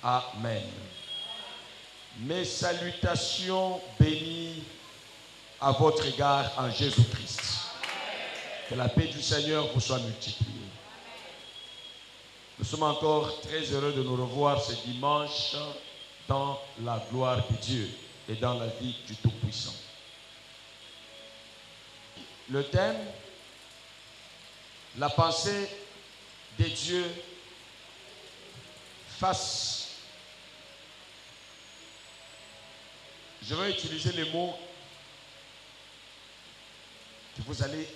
Amen. Mes salutations bénies à votre égard en Jésus-Christ. Que la paix du Seigneur vous soit multipliée. Nous sommes encore très heureux de nous revoir ce dimanche dans la gloire de Dieu et dans la vie du Tout-Puissant. Le thème, la pensée de Dieu face. Je vais utiliser les mots que vous allez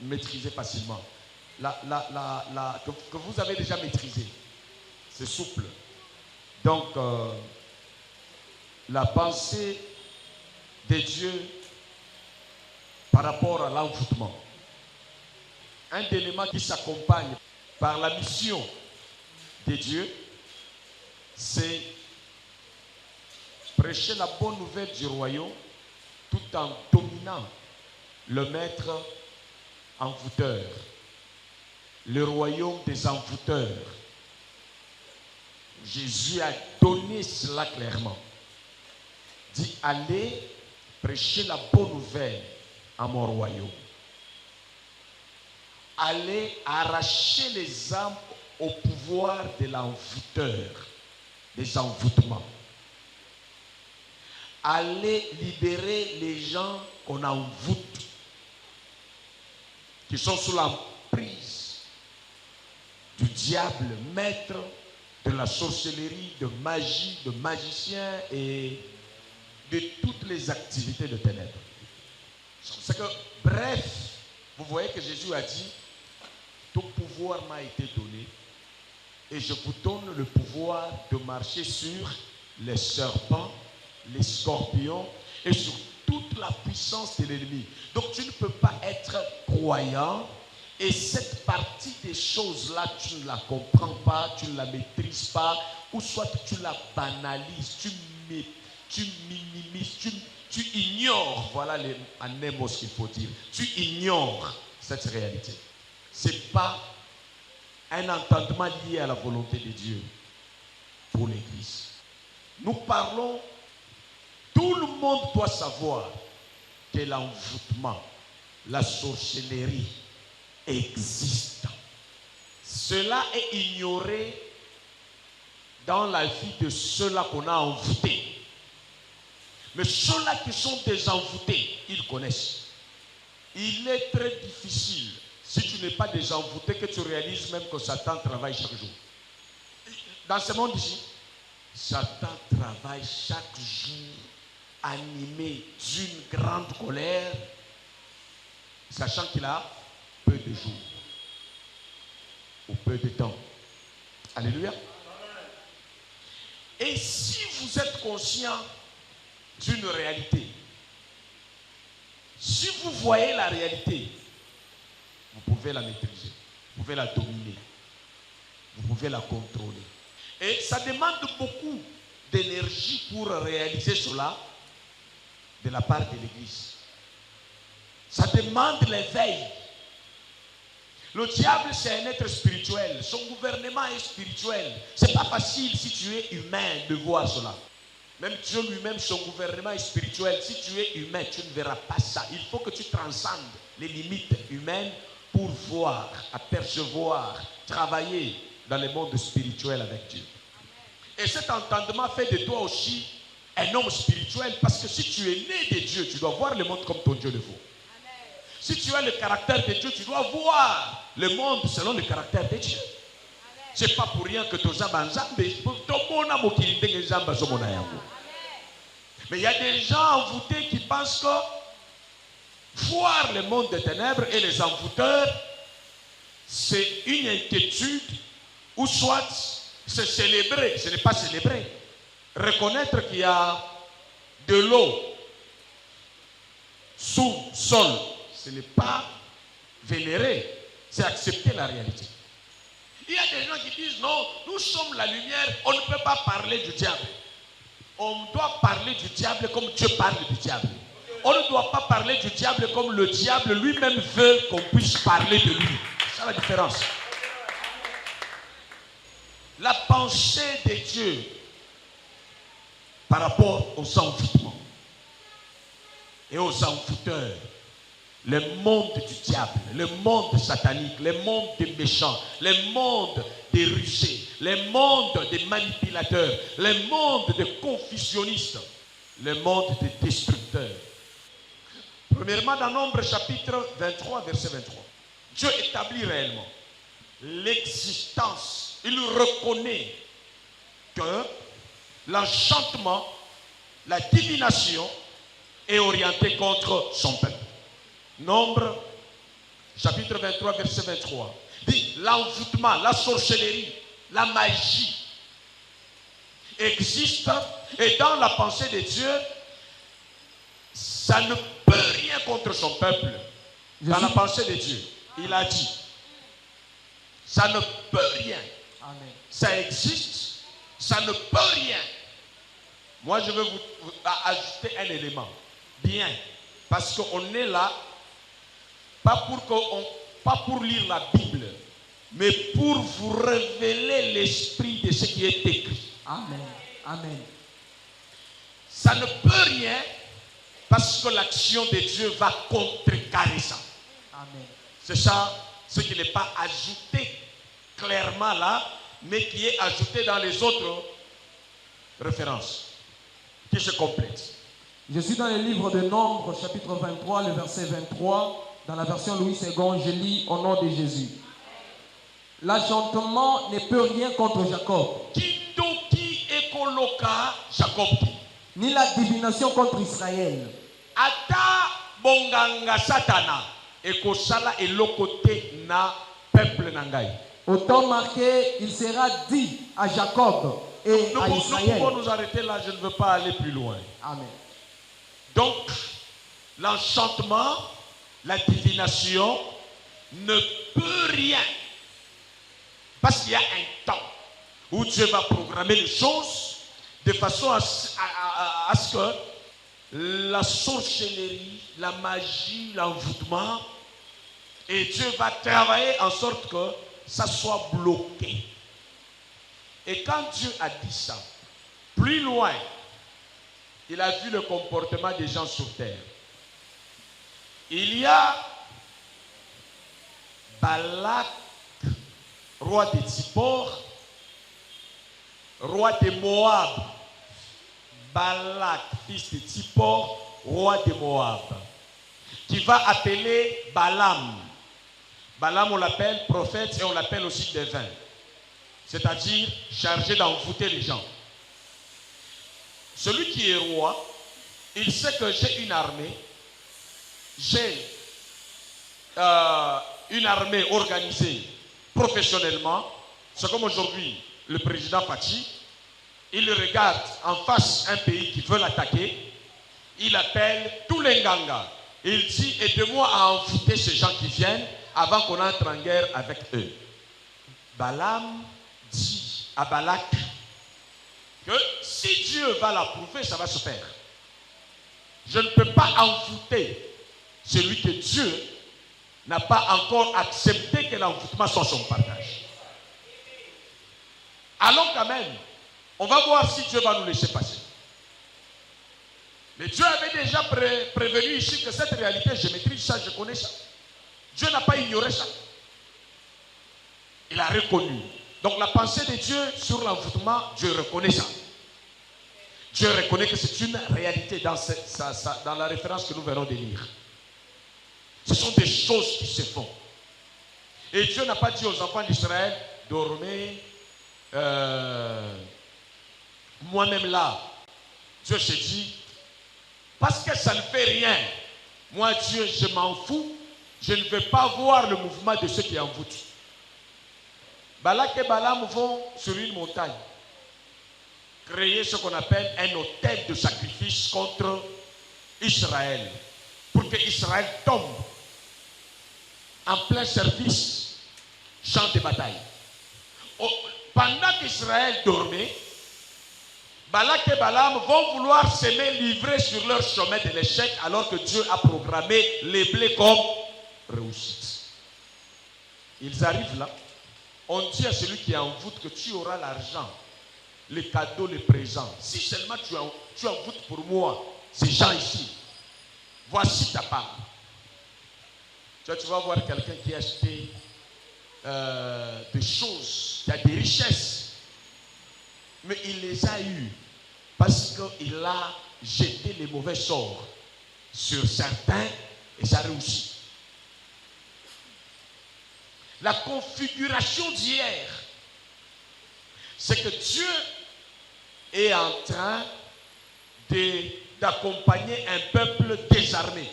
maîtriser facilement. Que vous avez déjà maîtrisé. C'est souple. Donc, la pensée de Dieu par rapport à l'envoûtement. Un élément qui s'accompagne par la mission de Dieu, c'est prêcher la bonne nouvelle du royaume tout en dominant le maître envoûteur, le royaume des envoûteurs. Jésus a donné cela clairement. Dit, allez prêcher la bonne nouvelle à mon royaume. Allez arracher les âmes au pouvoir de l'envoûteur, des envoûtements. Allez libérer les gens qu'on envoûte, qui sont sous l'emprise du diable, maître de la sorcellerie, de magie, de magiciens et de toutes les activités de ténèbres. C'est que, bref, vous voyez que Jésus a dit, tout pouvoir m'a été donné et je vous donne le pouvoir de marcher sur les serpents, les scorpions et sur toute la puissance de l'ennemi. Donc tu ne peux pas être croyant et cette partie des choses-là, tu ne la comprends pas, tu ne la maîtrises pas, ou soit tu la banalises, tu minimises, tu ignores, voilà un mot ce qu'il faut dire, tu ignores cette réalité. Ce n'est pas un entendement lié à la volonté de Dieu pour l'Église. Nous parlons, tout le monde doit savoir que l'envoûtement, la sorcellerie existe. Cela est ignoré dans la vie de ceux-là qu'on a envoûtés. Mais ceux-là qui sont des envoûtés, ils connaissent. Il est très difficile, si tu n'es pas des envoûtés, que tu réalises même que Satan travaille chaque jour. Dans ce monde ici, Satan travaille chaque jour, animé d'une grande colère, sachant qu'il a peu de jours ou peu de temps. Alléluia. Et si vous êtes conscient d'une réalité, si vous voyez la réalité, vous pouvez la maîtriser, vous pouvez la dominer, vous pouvez la contrôler. Et ça demande beaucoup d'énergie pour réaliser cela de la part de l'Église. Ça demande l'éveil. Le diable, c'est un être spirituel. Son gouvernement est spirituel. Ce n'est pas facile si tu es humain de voir cela. Même Dieu lui-même, son gouvernement est spirituel. Si tu es humain, tu ne verras pas ça. Il faut que tu transcendes les limites humaines pour voir, apercevoir, travailler dans le monde spirituel avec Dieu. Et cet entendement fait de toi aussi un homme spirituel, parce que si tu es né de Dieu, tu dois voir le monde comme ton Dieu le vaut. Si tu as le caractère de Dieu, tu dois voir le monde selon le caractère de Dieu. Ce n'est pas pour rien que tu as mais il y a des gens envoûtés qui pensent que voir le monde des ténèbres et les envoûteurs, c'est une inquiétude, ou soit c'est célébrer. Ce n'est pas célébrer. Reconnaître qu'il y a de l'eau sous sol, ce n'est pas vénérer, c'est accepter la réalité. Il y a des gens qui disent non, nous sommes la lumière, on ne peut pas parler du diable. On doit parler du diable comme Dieu parle du diable. On ne doit pas parler du diable comme le diable lui-même veut qu'on puisse parler de lui. C'est ça la différence. la pensée de Dieu par rapport aux envoûtements et aux envoûteurs, le monde du diable, le monde satanique, le monde des méchants, le monde des rusés, le monde des manipulateurs, le monde des confusionnistes, le monde des destructeurs. Premièrement, dans Nombre chapitre 23, verset 23, Dieu établit réellement l'existence. Il reconnaît que l'enchantement, la divination est orientée contre son peuple. Nombre chapitre 23, verset 23 dit l'envoûtement, la sorcellerie, la magie existe, et dans la pensée de Dieu, ça ne peut rien contre son peuple. Dans la pensée de Dieu, il a dit, ça ne peut rien. Amen. Ça existe, ça ne peut rien. Moi, je veux vous ajouter un élément. Bien, parce qu'on est là, pas pour lire la Bible, mais pour vous révéler l'esprit de ce qui est écrit. Amen. Amen. Ça ne peut rien, parce que l'action de Dieu va contrecarrer ça. Amen. C'est ça, ce qui n'est pas ajouté clairement là, mais qui est ajouté dans les autres références, qui se complètent. Je suis dans le livre de Nombre, chapitre 23, le verset 23. Dans la version Louis II, je lis au nom de Jésus. L'enchantement ne peut rien contre Jacob. Kindoki ekoloka Jacob. Ni la divination contre Israël. Ata bonganga satana ekosala elokote na peuple nangai. Au temps marqué, il sera dit à Jacob et à Israël. Nous pouvons nous arrêter là, je ne veux pas aller plus loin. Amen. Donc, l'enchantement, la divination ne peut rien. Parce qu'il y a un temps où Dieu va programmer les choses de façon à ce que la sorcellerie, la magie, l'envoûtement, et Dieu va travailler en sorte que ça soit bloqué. Et quand Dieu a dit ça, plus loin, il a vu le comportement des gens sur terre. Il y a Balak, roi de Tsippor, roi de Moab. Balak, fils de Tsippor, roi de Moab, qui va appeler Balaam. Balaam, on l'appelle prophète et on l'appelle aussi devin, c'est-à-dire chargé d'envoûter les gens. Celui qui est roi, il sait que j'ai une armée, j'ai une armée organisée professionnellement. C'est comme aujourd'hui le président Fachi, il regarde en face un pays qui veut l'attaquer, il appelle tous les Nganga, il dit aide-moi à envoûter ces gens qui viennent avant qu'on entre en guerre avec eux. Balaam dit à Balak que si Dieu va l'approuver, ça va se faire. Je ne peux pas envoûter celui que Dieu n'a pas encore accepté que l'envoûtement soit son partage. Allons quand même, on va voir si Dieu va nous laisser passer. Mais Dieu avait déjà prévenu ici que cette réalité, je maîtrise ça, je connais ça. Dieu n'a pas ignoré ça. Il a reconnu. Donc la pensée de Dieu sur l'envoûtement, Dieu reconnaît ça. Dieu reconnaît que c'est une réalité dans la référence que nous venons de lire. Ce sont des choses qui se font. Et Dieu n'a pas dit aux enfants d'Israël, dormez, moi-même là. Dieu se dit, parce que ça ne fait rien, moi Dieu, je m'en fous, je ne veux pas voir le mouvement de ceux qui envoûtent. Balak et Balaam vont sur une montagne créer ce qu'on appelle un autel de sacrifice contre Israël, pour que Israël tombe en plein service, champ de bataille. Pendant qu'Israël dormait, Balak et Balaam vont vouloir s'aimer livrer sur leur chemin de l'échec, alors que Dieu a programmé les blés comme réussite. Ils arrivent là, On dit à celui qui envoûte que tu auras l'argent, les cadeaux, les présents. Si seulement tu envoûtes pour moi ces gens ici, voici ta part. Tu vas voir quelqu'un qui a acheté des choses, qui a des richesses, mais il les a eues parce qu'il a jeté les mauvais sorts sur certains et ça réussit. La configuration d'hier, c'est que Dieu est en train d'accompagner un peuple désarmé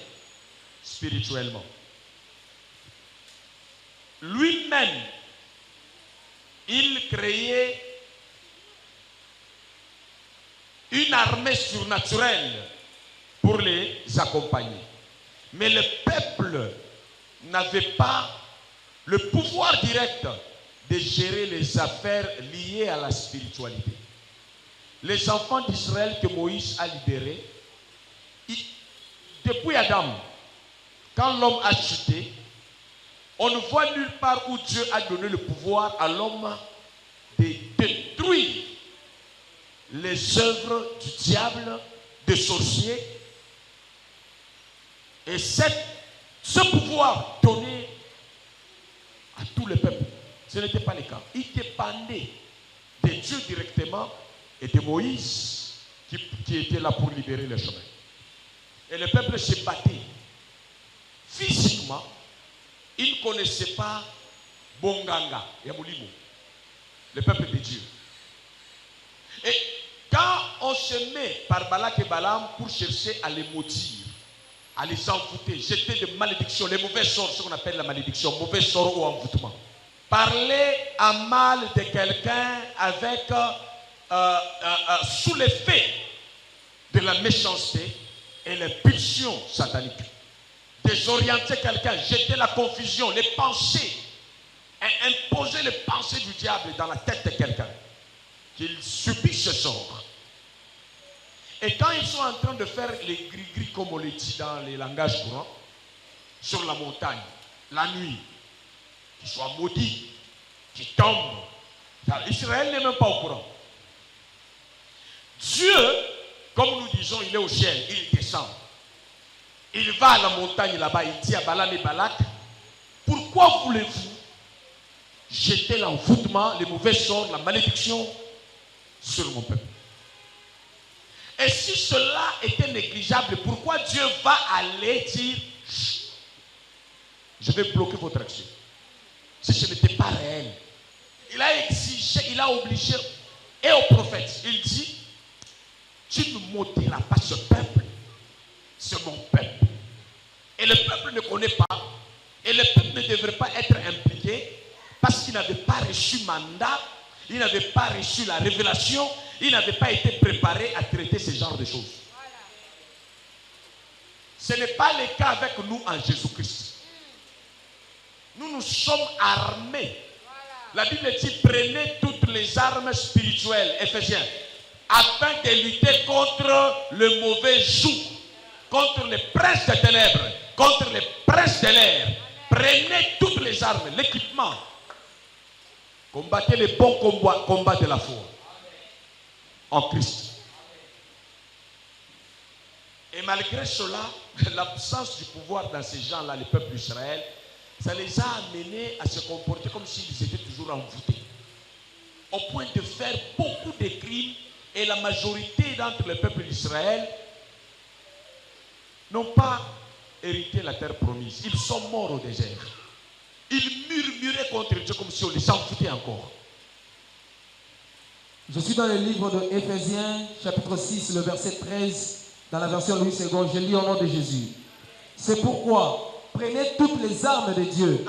spirituellement. Lui-même, il créait une armée surnaturelle pour les accompagner. Mais le peuple n'avait pas le pouvoir direct de gérer les affaires liées à la spiritualité. Les enfants d'Israël que Moïse a libérés, depuis Adam, quand l'homme a chuté, on ne voit nulle part où Dieu a donné le pouvoir à l'homme de détruire les œuvres du diable, des sorciers. Et ce pouvoir donné à tout le peuple, ce n'était pas le cas. Il dépendait de Dieu directement et de Moïse qui était là pour libérer le chemin. Et le peuple se battait physiquement. Il ne connaissait pas Bonganga, Yamoulimou, le peuple de Dieu. Et quand on se met par Balak et Balaam pour chercher à les maudire, à les envoûter, jeter des malédictions, les mauvais sorts, ce qu'on appelle la malédiction, mauvais sorts ou envoûtement. Parler à mal de quelqu'un avec sous l'effet de la méchanceté et l'impulsion satanique. Désorienter quelqu'un, jeter la confusion, les pensées, imposer les pensées du diable dans la tête de quelqu'un, qu'il subisse ce sort. Et quand ils sont en train de faire les gris-gris, comme on le dit dans les langages courants, sur la montagne, la nuit, qu'ils soient maudits, qu'ils tombent, Israël n'est même pas au courant. Dieu, comme nous disons, il est au ciel, il descend. Il va à la montagne là-bas, il dit à Balaam et Balak, pourquoi voulez-vous jeter l'envoûtement, les mauvais sorts, la malédiction sur mon peuple? Et si cela était négligeable, pourquoi Dieu va aller dire, je vais bloquer votre action? Si ce n'était pas réel. Il a exigé, il a obligé, et au prophète, il dit, tu ne maudiras pas ce peuple, c'est mon peuple. Et le peuple ne connaît pas, et le peuple ne devrait pas être impliqué, parce qu'il n'avait pas reçu mandat, il n'avait pas reçu la révélation, il n'avait pas été préparé à traiter ce genre de choses. Ce n'est pas le cas avec nous en Jésus-Christ. Nous sommes armés. La Bible dit, prenez toutes les armes spirituelles, Éphésiens, afin de lutter contre le mauvais joug, contre les princes des ténèbres, contre les princes de l'air. Prenez toutes les armes, l'équipement. Combattez les bons combats de la foi en Christ. Et malgré cela, l'absence du pouvoir dans ces gens-là, les peuples d'Israël, ça les a amenés à se comporter comme s'ils étaient toujours envoûtés. Au point de faire beaucoup de crimes, et la majorité d'entre les peuples d'Israël n'ont pas hérité la terre promise. Ils sont morts au désert. Ils murmuraient contre Dieu comme si on les envoûtait encore. Je suis dans le livre de Éphésiens, chapitre 6, le verset 13, dans la version Louis II. Je lis au nom de Jésus. C'est pourquoi, prenez toutes les armes de Dieu,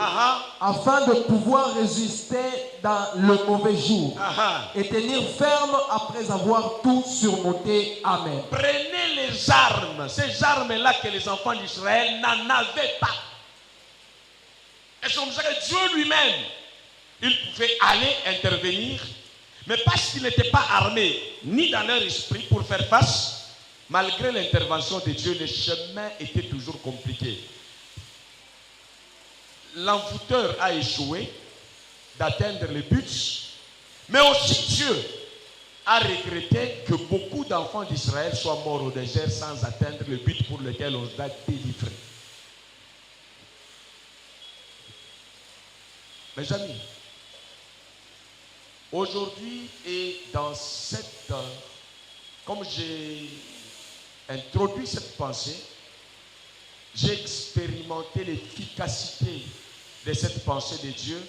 afin de pouvoir résister dans le mauvais jour, et tenir ferme après avoir tout surmonté. Amen. Prenez les armes, ces armes-là que les enfants d'Israël n'en avaient pas. Et c'est comme ça que Dieu lui-même, il pouvait aller intervenir, mais parce qu'ils n'étaient pas armés, ni dans leur esprit pour faire face, malgré l'intervention de Dieu, le chemin était toujours compliqué. L'envoûteur a échoué, d'atteindre le but. Mais aussi Dieu a regretté que beaucoup d'enfants d'Israël soient morts au désert sans atteindre le but pour lequel on doit délivrer. Mes amis, aujourd'hui et dans cette... Comme j'ai introduit cette pensée, j'ai expérimenté l'efficacité de cette pensée de Dieu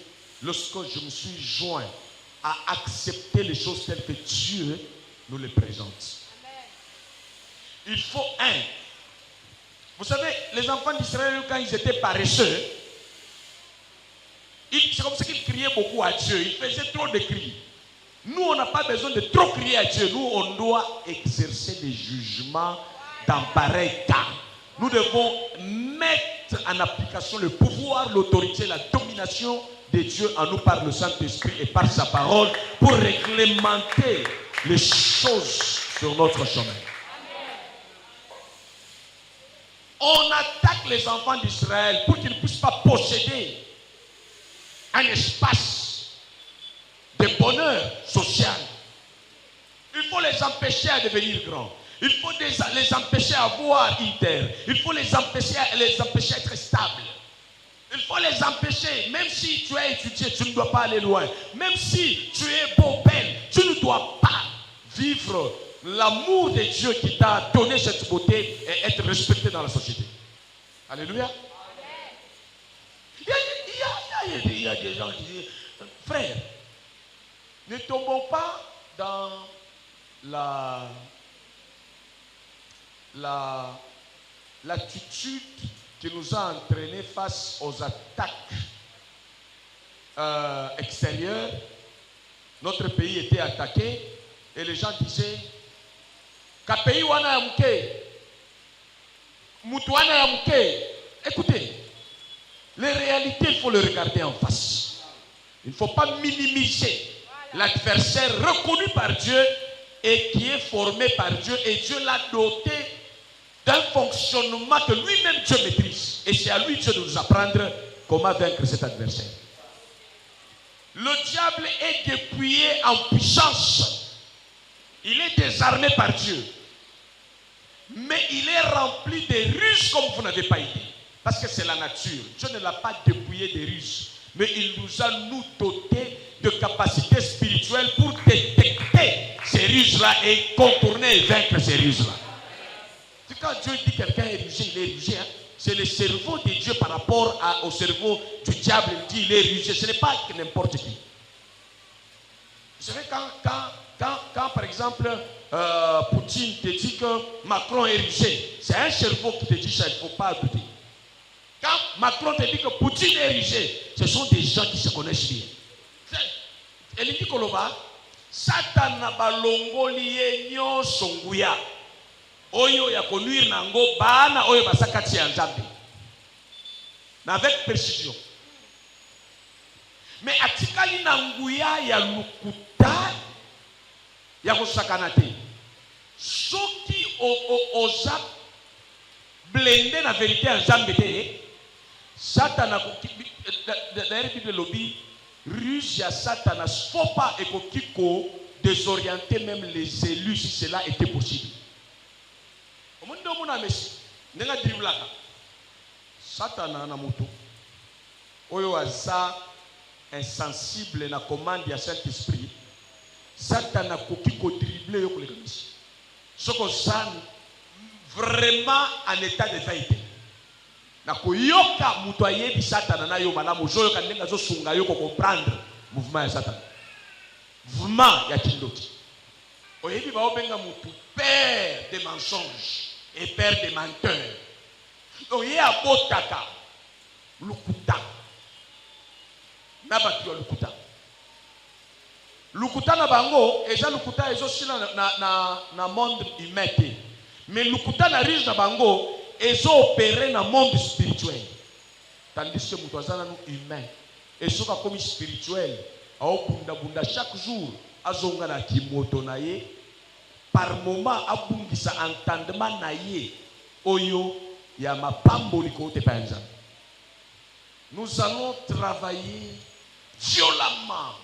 lorsque je me suis joint à accepter les choses telles que Dieu nous les présente. Amen. Il faut vous savez, les enfants d'Israël, quand ils étaient paresseux, c'est comme ça qu'ils criaient beaucoup à Dieu. Ils faisaient trop de cris. Nous, on n'a pas besoin de trop crier à Dieu. Nous, on doit exercer des jugements dans pareil cas. Nous devons mettre en application le pouvoir, l'autorité, la domination de Dieu en nous par le Saint-Esprit et par sa parole pour réglementer les choses sur notre chemin. On attaque les enfants d'Israël pour qu'ils ne puissent pas posséder un espace de bonheur social. Il faut les empêcher à devenir grands. Il faut les empêcher à avoir une terre. Il faut les empêcher à être stables. Il faut les empêcher, même si tu as étudié, tu ne dois pas aller loin. Même si tu es beau, belle, tu ne dois pas vivre l'amour de Dieu qui t'a donné cette beauté et être respecté dans la société. Alléluia. Il y a des gens qui disent, frère, ne tombons pas dans l'attitude qui nous a entraînés face aux attaques extérieures. Notre pays était attaqué et les gens disaient Kapeyi wana ya mke, mutu wana ya mke. Écoutez, les réalités, il faut les regarder en face. Il ne faut pas minimiser l'adversaire reconnu par Dieu et qui est formé par Dieu, et Dieu l'a doté d'un fonctionnement que lui-même Dieu maîtrise. Et c'est à lui Dieu de nous apprendre comment vaincre cet adversaire. Le diable est dépouillé en puissance. Il est désarmé par Dieu. Mais il est rempli de ruses comme vous n'avez pas idée. Parce que c'est la nature. Dieu ne l'a pas dépouillé de ruses. Mais il nous a dotés de capacités spirituelles pour détecter ces ruses-là et contourner et vaincre ces ruses-là. Quand Dieu dit que quelqu'un est rusé, il est rusé. Hein? C'est le cerveau de Dieu par rapport au cerveau du diable. Il dit il est rusé. Ce n'est pas n'importe qui. Vous savez, quand par exemple, Poutine te dit que Macron est rusé, c'est un cerveau qui te dit ça, il ne faut pas douter. Quand Macron te dit que Poutine est rusé, ce sont des gens qui se connaissent bien. Elle dit Koloba, Satan n'a pas longoli nyo songuya. Oyo ya konuire nango bana oyo basakati ya nzambe. Avec précision. Mais atikali nanguya ya lukuta ya kosakana te. Soki oza blende na vérité ya nzambe te, Satan a d'ailleurs Bible lobby ruse ya Satan ne faut pas ekokiko désorienter même les élus si cela était possible. Omundo muna mesi nenga driblaka Satan na moto oyo aza insensible na commande ya Saint-Esprit. Satan a kokiko dribbler yo koleka mesi. Soko san vraiment en état de veille. Na koyoka muto ayebi Satan na yo malamu zoyo kandenga zo sunga yo ko comprendre mouvement ya Satan. Mouvement ya kindoti. Oyebi ba obenga mutu père des mensonges et père des menteurs. Donc il y a botaka lukuta. Na batu lukuta. Lukuta na bango eza lukuta ezo sila na monde humain. Mais lukuta na riche na bango ezo opérer na monde spirituel. Tandis que mutu azana no humain ezoka comme spirituel. Ao bunda chaque jour azonga na kimoto na ye. Par moment abungisa entendement na ye oyo ya mapambo liko te panza. Nous allons travailler violemment,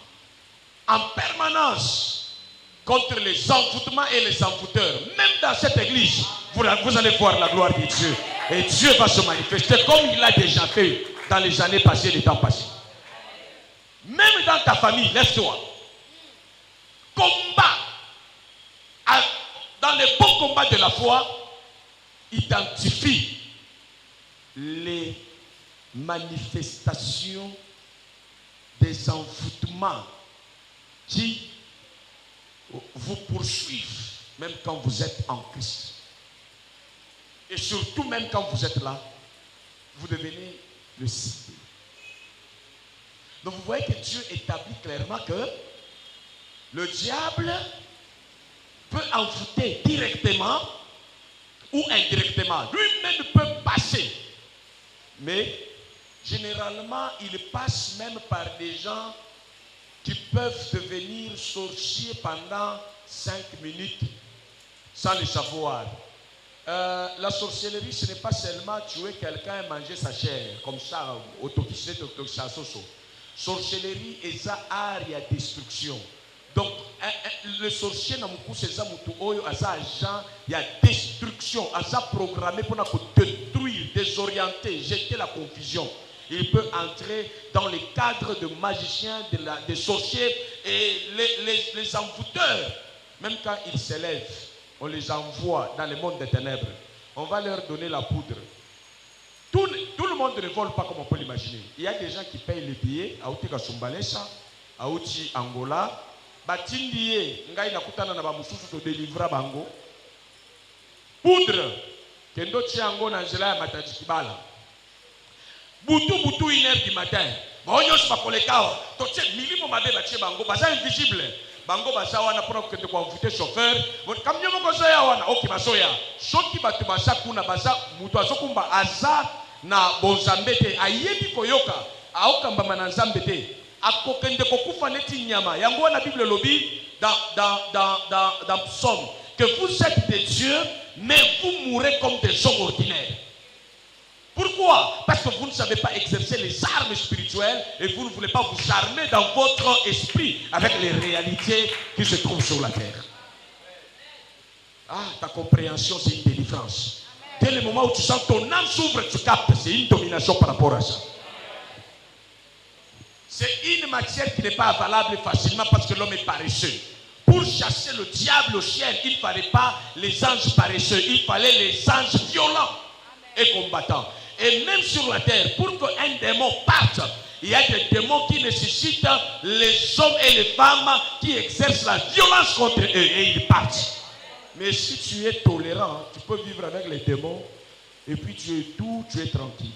en permanence, contre les envoûtements et les envoûteurs. Même dans cette église, vous allez voir la gloire de Dieu. Et Dieu va se manifester comme il l'a déjà fait dans les années passées, les temps passés. Même dans ta famille, lève-toi. Combat. Dans les bons combats de la foi, identifie les manifestations des envoûtements qui vous poursuivent, même quand vous êtes en Christ. Et surtout, même quand vous êtes là, vous devenez le cible. Donc vous voyez que Dieu établit clairement que le diable peut envoûter directement ou indirectement. Lui-même peut passer. Mais généralement, il passe même par des gens qui peuvent devenir sorciers pendant 5 minutes sans le savoir. La sorcellerie, ce n'est pas seulement tuer quelqu'un et manger sa chair, comme ça, sorcellerie est ça, art et destruction. Donc, le sorcier n'a pas c'est ça, agent, il y a destruction, agent programmé pour détruire, désorienter, jeter la confusion. Il peut entrer dans les cadres de magiciens, des sorciers et les envoûteurs. Même quand ils s'élèvent, on les envoie dans le monde des ténèbres. On va leur donner la poudre. Tout le monde ne vole pas comme on peut l'imaginer. Il y a des gens qui payent les billets à Outi Kasumbalesa, à Outi Angola. Batindie, ngai nakutana na bamususu to délivrer bango. Poudre, kendo tiango na nzela ya Matadi Kibala. Butu 1h du matin. Bonyo se bakolekawa. To tche milimo mabe batie bango, baza invisible. Bango baza wana pour que te convoiter chauffeur. Kamnyo moko zoya wana, OK basoya. Soki batu baza kuna baza mutu azokumba aza na bonzambete ayebi koyoka, aokamba na nzambete. Akokende kokufa neti nyama. Yango na Bible lobi dans Psaume que vous êtes des dieux mais vous mourrez comme des hommes ordinaires. Pourquoi? Parce que vous ne savez pas exercer les armes spirituelles et vous ne voulez pas vous armer dans votre esprit avec les réalités qui se trouvent sur la terre. Ah, ta compréhension, c'est une délivrance. Dès le moment où tu sens ton âme s'ouvre, tu captes, c'est une domination par rapport à ça. C'est une matière qui n'est pas valable facilement parce que l'homme est paresseux. Pour chasser le diable au ciel, il ne fallait pas les anges paresseux, il fallait les anges violents et combattants. Et même sur la terre, pour qu'un démon parte, il y a des démons qui nécessitent les hommes et les femmes qui exercent la violence contre eux et ils partent. Mais si tu es tolérant, tu peux vivre avec les démons et puis tu es doux, tu es tranquille.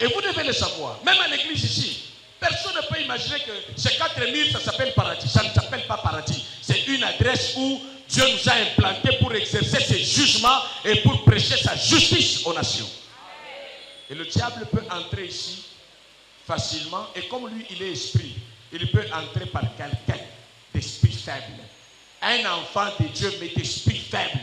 Et vous devez le savoir, même à l'église ici, personne ne peut imaginer que ces 4000, ça s'appelle paradis. Ça ne s'appelle pas paradis. C'est une adresse où Dieu nous a implantés pour exercer ses jugements et pour prêcher sa justice aux nations. Et le diable peut entrer ici facilement. Et comme lui, il est esprit, il peut entrer par quelqu'un d'esprit faible. Un enfant de Dieu, mais d'esprit faible.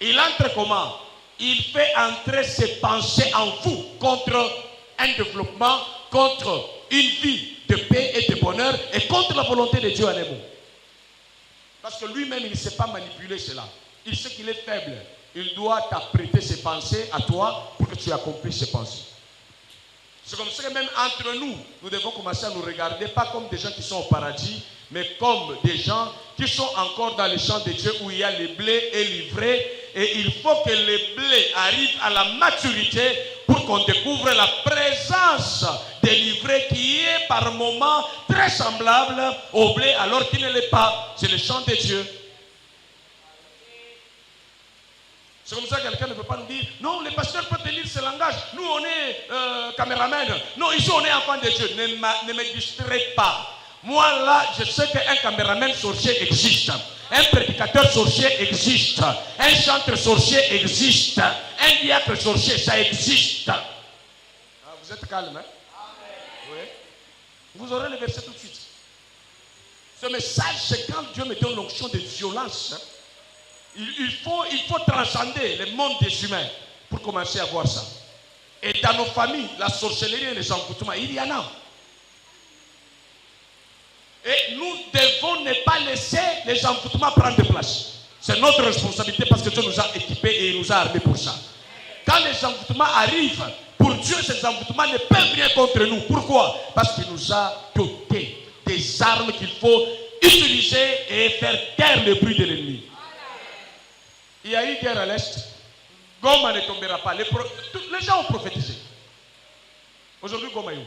Il entre comment? Il fait entrer ses pensées en vous contre un développement, contre une vie de paix et de bonheur et contre la volonté de Dieu en nous. Parce que lui-même, il ne sait pas manipuler cela. Il sait qu'il est faible. Il doit t'apprêter ses pensées à toi pour que tu accomplisses ses pensées. C'est comme ça que même entre nous, nous devons commencer à nous regarder, pas comme des gens qui sont au paradis, mais comme des gens qui sont encore dans les champs de Dieu où il y a le blé et l'ivraie. Et il faut que le blé arrive à la maturité pour qu'on découvre la présence de l'ivraie qui est par moments très semblable au blé alors qu'il ne l'est pas. C'est le champ de Dieu. C'est comme ça que quelqu'un ne peut pas nous dire non, le pasteur peut tenir ce langage. Nous, on est caméraman. Non, ici, on est enfant de Dieu. Ne me distrais pas. Moi, là, je sais qu'un caméraman sorcier existe. Un prédicateur sorcier existe. Un chanteur sorcier existe. Un diacre sorcier, ça existe. Ah, vous êtes calme, hein? Oui. Vous aurez le verset tout de suite. Ce message, c'est quand Dieu me donne l'onction de violence. Hein? Il faut transcender le monde des humains pour commencer à voir ça. Et dans nos familles, la sorcellerie et les envoûtements, il y en a. Et nous devons ne pas laisser les envoûtements prendre de place. C'est notre responsabilité parce que Dieu nous a équipés et nous a armés pour ça. Quand les envoûtements arrivent, pour Dieu, ces envoûtements ne peuvent rien contre nous. Pourquoi? Parce qu'il nous a doté des armes qu'il faut utiliser et faire taire le bruit de l'ennemi. Il y a eu guerre à l'Est. Goma ne tombera pas. Les gens ont prophétisé. Aujourd'hui, Goma est où?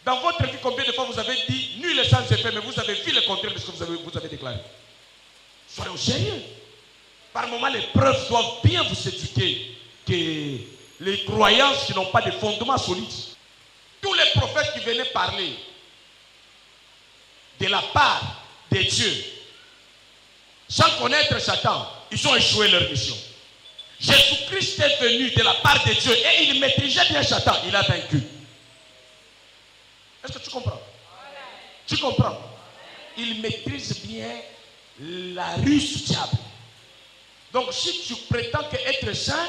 Dans votre vie, combien de fois vous avez dit nul est sans effet, mais vous avez vu le contraire de ce que vous avez déclaré? Soyez au sérieux. Par moments, les preuves doivent bien vous éduquer que les croyances qui n'ont pas de fondement solide. Tous les prophètes qui venaient parler de la part de Dieu, sans connaître Satan, ils ont échoué leur mission. Jésus-Christ est venu de la part de Dieu et il maîtrisait bien Satan, il a vaincu. Est-ce que tu comprends? Tu comprends? Il maîtrise bien la ruse du diable. Donc si tu prétends qu'être saint,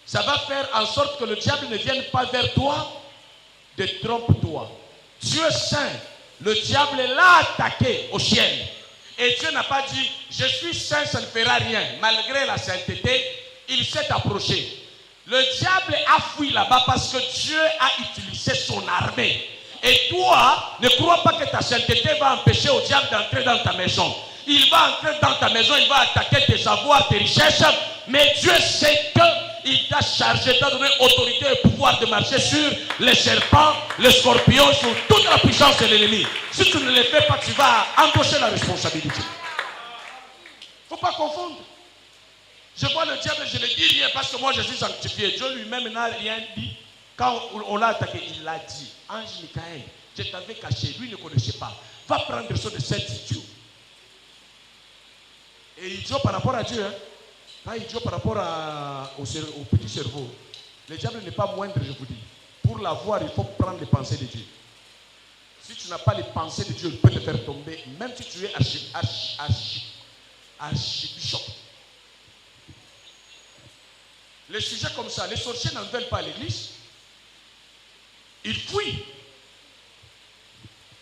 ça va faire en sorte que le diable ne vienne pas vers toi, détrompe-toi. Dieu est saint. Le diable l'a attaqué au ciel. Et Dieu n'a pas dit, je suis saint, ça ne fera rien. Malgré la sainteté, il s'est approché. Le diable a fui là-bas parce que Dieu a utilisé son armée. Et toi, ne crois pas que ta sainteté va empêcher au diable d'entrer dans ta maison. Il va entrer dans ta maison, il va attaquer tes savoirs, tes richesses. Mais Dieu sait qu'il t'a chargé, t'a donné autorité et pouvoir de marcher sur les serpents, les scorpions, sur toute la puissance de l'ennemi. Si tu ne le fais pas, tu vas embaucher la responsabilité. Il ne faut pas confondre. Je vois le diable, je ne dis rien parce que moi je suis sanctifié. Dieu lui-même n'a rien dit. Quand on l'a attaqué, il l'a dit. Ange Michael, je t'avais caché, lui ne connaissait pas. Va prendre soin de cet idiot. Et idiot par rapport à Dieu, hein? Pas idiot par rapport au petit cerveau. Le diable n'est pas moindre, je vous dis. Pour l'avoir, il faut prendre les pensées de Dieu. Si tu n'as pas les pensées de Dieu, il peut te faire tomber, même si tu es archibishop. Les sujets comme ça, les sorciers n'en veulent pas à l'église. Ils fuient.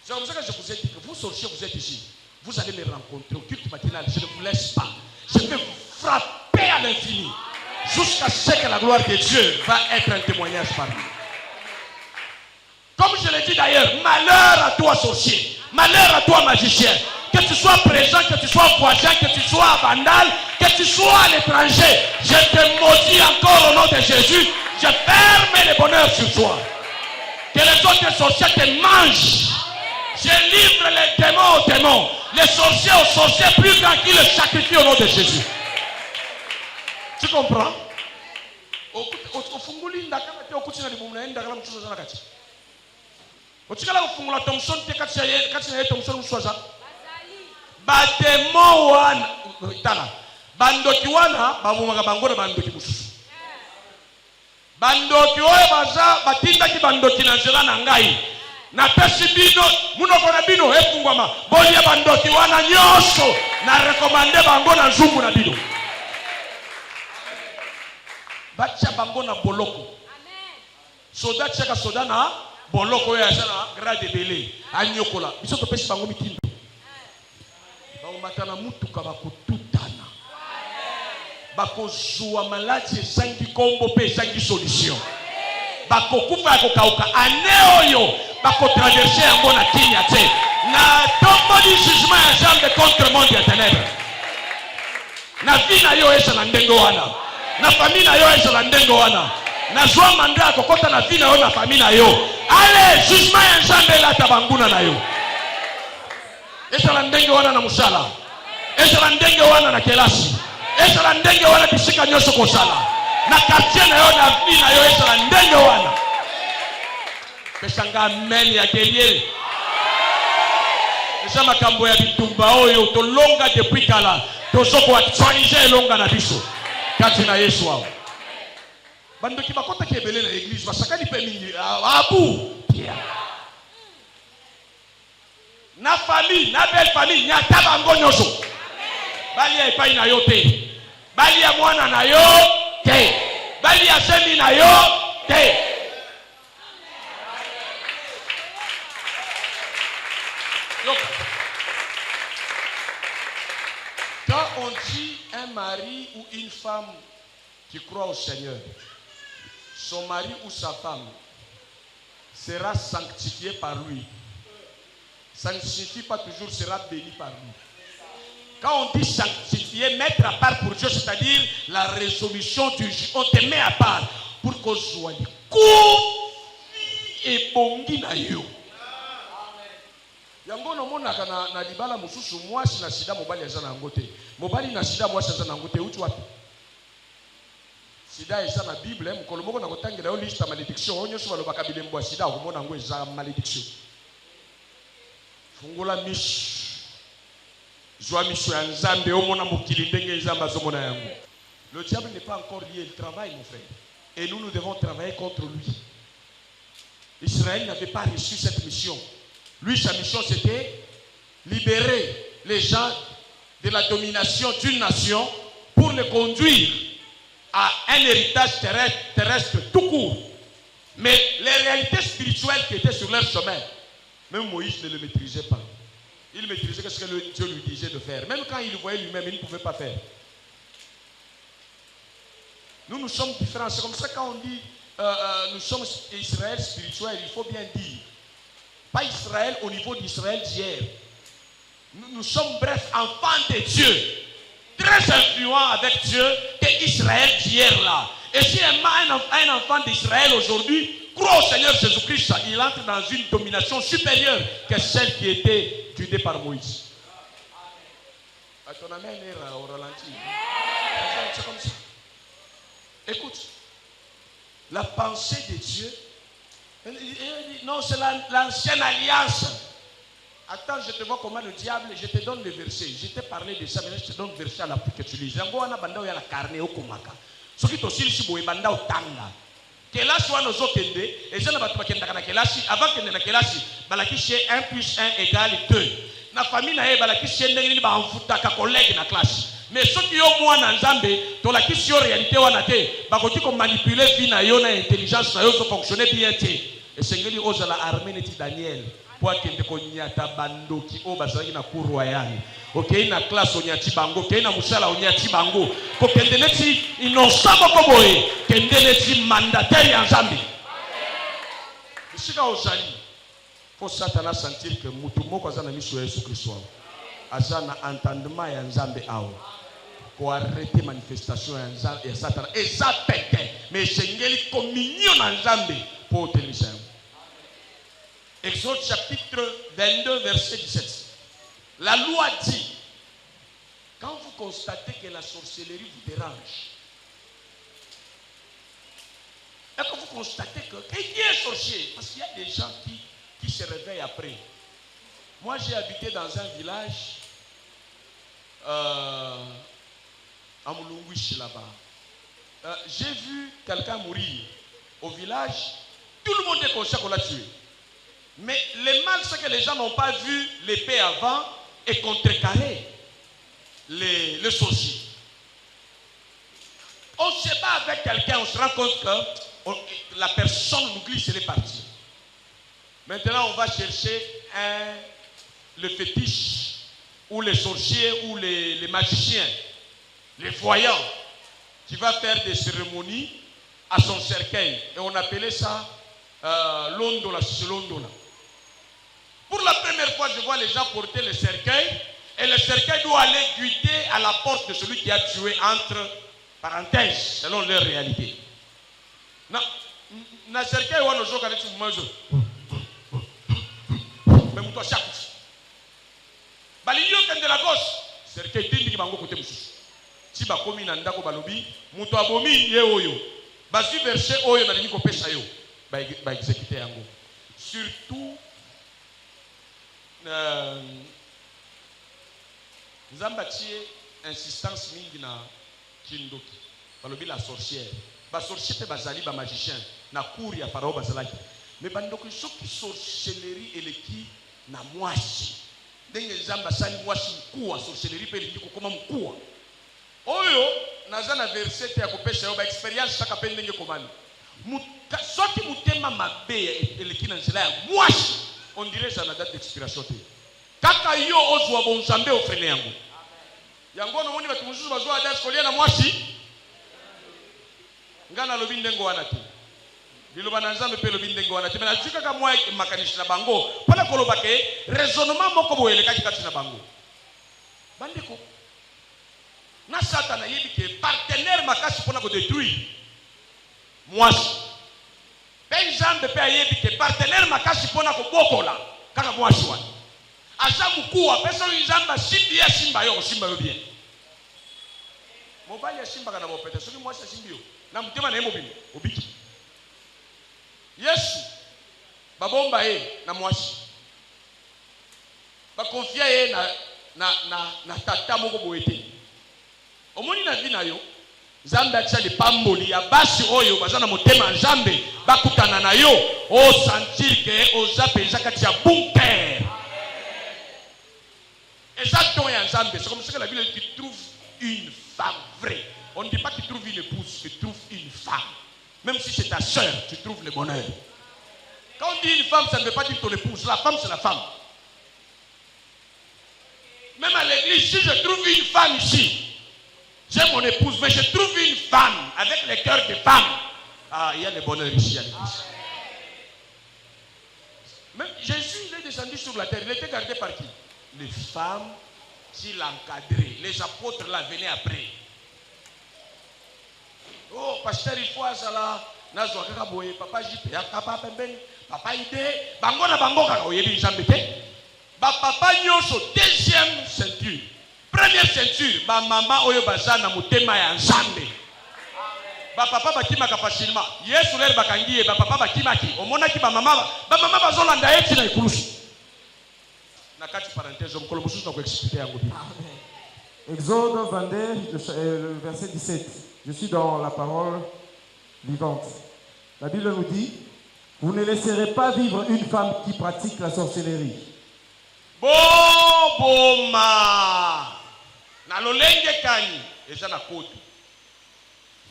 C'est comme ça que je vous ai dit que vous sorciers, vous êtes ici. Vous allez me rencontrer au culte matinal. Je ne vous laisse pas. Je vais vous frapper à l'infini. Jusqu'à ce que la gloire de Dieu va être un témoignage par nous. Comme je l'ai dit d'ailleurs, malheur à toi sorcier. Malheur à toi magicien. Que tu sois présent, que tu sois voisin, que tu sois vandale, que tu sois à l'étranger. Je te maudis encore au nom de Jésus. Je ferme le bonheur sur toi. Que les autres sorciers te mangent. Je livre les démons aux démons. Les sorciers aux sorciers plus grands qui le sacrifient au nom de Jésus. Tu comprends? Bademo wana tala bandoki wana babumaka bango na bandoki mususu. Bandoki oyo baza batindaki bandoki na nzela na ngai. Na pesi bino munoko na bino efungwama bolia bandoki wana nyonso na rekomande bango na nzungu na bino. Bacha bango na boloko. Amen. Soda cheka soda na boloko ya sana grade belé anyokola. Biso to pesi bango mitindo. Matana mutuka bakututana. Bakozua maladi esangi kombo pe esangi solution. Bakokufa kokauka aneoyo bakotraverser yango na kinya te. Na tombo di jugement ya jambe contre monde ya ténèbres. Na vie na yo esa na ndengo wana. Na famille na yo esa na ndengo wana. Na zwa manda kokota na vie na yo na famille na yo. Ale jugement ya jambe la tabanguna na yo. Esa la ndenge wana na musala. Esa la ndenge wana na kelasi. Esa la ndenge wana bisika nyosho kosala. Na quartier na yo na vie na yo esa la ndenge wana. Pesanga amen ya guerrier. Esa makambo ya bitumba oyo to longa depuis kala. To soko actualiser longa na biso. Kati na Yesu wao. Bando kibakota kebele na église basakani pe mingi abu. Na famille, na belle famille, nyata bango nyonso. Balia epai na yo te. Balia mwana na yo te. bali asemi na yo te. Quand on dit un mari ou une femme qui croit au Seigneur, son mari ou sa femme sera sanctifié par lui. Ça ne signifie pas toujours sera béni par lui. Quand on dit sanctifié, mettre à part pour Dieu, c'est-à-dire la résolution du jour, on te met à part pour qu'on soit et bongi na yo. Yango no mona kana na libala mususu mwasi na sida mobali azana ngote. Mobali na sida mwasi azana ngote utu wapi? Sida eza na Bible, mukolo moko na kotangela yo liste malédiction, onyo so balobaka bilembo ya sida okomona ngo eza malédiction. Fungula mish. Joa miso ya nzambe omona mokili ndenge nzambe azomona yango. Le diable n'est pas encore lié, il travaille mon frère. Et nous devons travailler contre lui. Israël n'avait pas reçu cette mission. Lui, sa mission, c'était libérer les gens de la domination d'une nation pour les conduire à un héritage terrestre tout court. Mais les réalités spirituelles qui étaient sur leur chemin, même Moïse ne le maîtrisait pas. Il maîtrisait ce que Dieu lui disait de faire. Même quand il le voyait lui-même, il ne pouvait pas faire. Nous sommes différents. C'est comme ça quand on dit nous sommes Israël spirituel, il faut bien dire. Pas Israël au niveau d'Israël d'hier. Nous sommes bref enfants de Dieu. Très influents avec Dieu que Israël d'hier là. Et si un enfant d'Israël aujourd'hui croit au Seigneur Jésus-Christ, il entre dans une domination supérieure que celle qui était guidée par Moïse. À ton amen est au ralenti. C'est comme ça. Écoute, la pensée de Dieu, non, c'est l'ancienne alliance. Attends, je te vois comment le diable, je te donne le verset. Je t'ai parlé de ça, mais je te donne le verset à l'appui que tu lis. Yango wana banda ya la carne au komaka. Soki to silisi boye banda otanga. Kelasi wana ozokende, ezana batu bakendaka na kelasi, avant kende na kelasi, balakishe 1 plus 1 égale 2. Na famille na ye balakishe ndenge nini ba mfutaka collègue na classe. Mais ceux qui ont moins en Zambé, dans la question réalité, on a été, bakoki comme manipuler vie na yo na intelligence na yo so fonctionner bien té. Et sengeli oza la armée neti Daniel. Pour kende ko nyata bando ki o bazaki na cour royale. OK, na classe on nyati bango, OK na musala on nyati bango. Ko kende neti innocent ko boye, kende neti mandataire en Zambie. Bisika ozali. Faut Satan sentir que mutu moko azana miso ya Yesu Kristo. Azana entendement ya Nzambe awo. Pour arrêter manifestation ya Satan. Et ça pété. Mais sengeli communion en Nzambe pour obtenir ça. Exode chapitre 22 verset 17. La loi dit, quand vous constatez que la sorcellerie vous dérange, et que vous constatez que qui est sorcier, parce qu'il y a des gens qui se réveillent après. Moi j'ai habité dans un village à Moulunguichi là-bas. J'ai vu quelqu'un mourir au village, tout le monde est conscient qu'on l'a tué. Mais le mal, c'est que les gens n'ont pas vu l'épée avant et contrecarrer le sorcier. On ne sait pas avec quelqu'un, on se rend compte que la personne nous glisse, elle est partie. Maintenant, on va chercher le fétiche, ou les sorciers, ou les magiciens, les voyants, qui va faire des cérémonies à son cercueil. Et on appelait ça l'ondola, c'est l'ondola. Pour la première fois, je vois les gens porter le cercueil, et le cercueil doit aller guider à la porte de celui qui a tué, entre parenthèses, selon leur réalité. Na cercueil, on a joué avec tout le monde. Mais on doit chaque fois. Balilio de la gauche, cercueil tindi bango côté mususu. Si ba komi na ndako balobi, muto abomi ye oyo. Basi verset oyo na liniko pesa yo. Ba exécuter yango. Surtout Nzamba tie insistance mingi na kindoki. Balobi la sorcière. Ba sorcière pe bazali ba magicien na cour ya pharaon bazalaki. Mais bandoko soki sorcellerie eleki na mwasi. Ndenge Nzamba sali mwasi mkuu wa sorcellerie pe lingi kokoma mkuu. Oyo naza na verset ya kopesha yo ba experience saka pe ndenge komani. Soki mutema mabe eleki na nzela ya mwasi, on dirait ça na date d'expiration te. Kaka yo ozwa bonzambe ofrene yango. Yango no moni batu mususu bazwa dance kolia na mwasi. Ngana lobi ndengo wana te. Biloba na nzambe pe lobi ndengo wana te. Mais na zika ka mwa makanishi na bango, pona koloba ke raisonnement moko boyeleka kati na bango. Bandeko. Na Satan yebi ke partenaire makasi pona ko détruire. Mwasi. Ben nzambe pe yebi ke partenaire makasi pona ko bokola kaka mwasi wana. Aza mukua pesa nzamba simbi ya simba yo bien. Mobali ya simba kana bopeta soki mwasi simbi yo. Na mutema na yemo bino obiki. Yesu babomba na mwasi. Ba confia na tata moko boete. Omoni na vina yo Nzambe atia lipamboli ya basi oyo bazana motema Nzambe bakutana na yo o sentir que oza penza kati ya bunker. Exactement ya Nzambe, c'est comme ça que la Bible dit qu'il trouve une femme vraie. On ne dit pas qu'il trouve une épouse, qu'il trouve une femme. Même si c'est ta soeur, tu trouves le bonheur. Quand on dit une femme, ça ne veut pas dire ton épouse. La femme, c'est la femme. Même à l'église, si je trouve une femme ici, j'ai mon épouse, mais je trouve une femme avec le cœur de femme. Ah, il y a le bonheur ici à l'église. Même Jésus, il est descendu sur la terre. Il était gardé par qui? Les femmes, s'il encadrait. Les apôtres là venaient après. Oh, pasteur, il faut ça. Nazwa kaka boye, papa jipe, papa pembeni, papa ide, bango na bango kaka oyebi Nzambe te. Ba papa nyonso deuxième ceinture. Première ceinture, ba mama oyo bazana mutema ya Nzambe. Ba papa bakimaka facilement. Yesu lele bakangiye ba papa bakimaki. Omonaki ba mama bazolanda eti na ikulusu. Na kati parenthèse, on kolo mususu na ko expliquer yango bi. Exode 22, le verset 17. Je suis dans la parole vivante. La Bible nous dit: vous ne laisserez pas vivre une femme qui pratique la sorcellerie. Boboma. Na lolenge kani eza na kotu.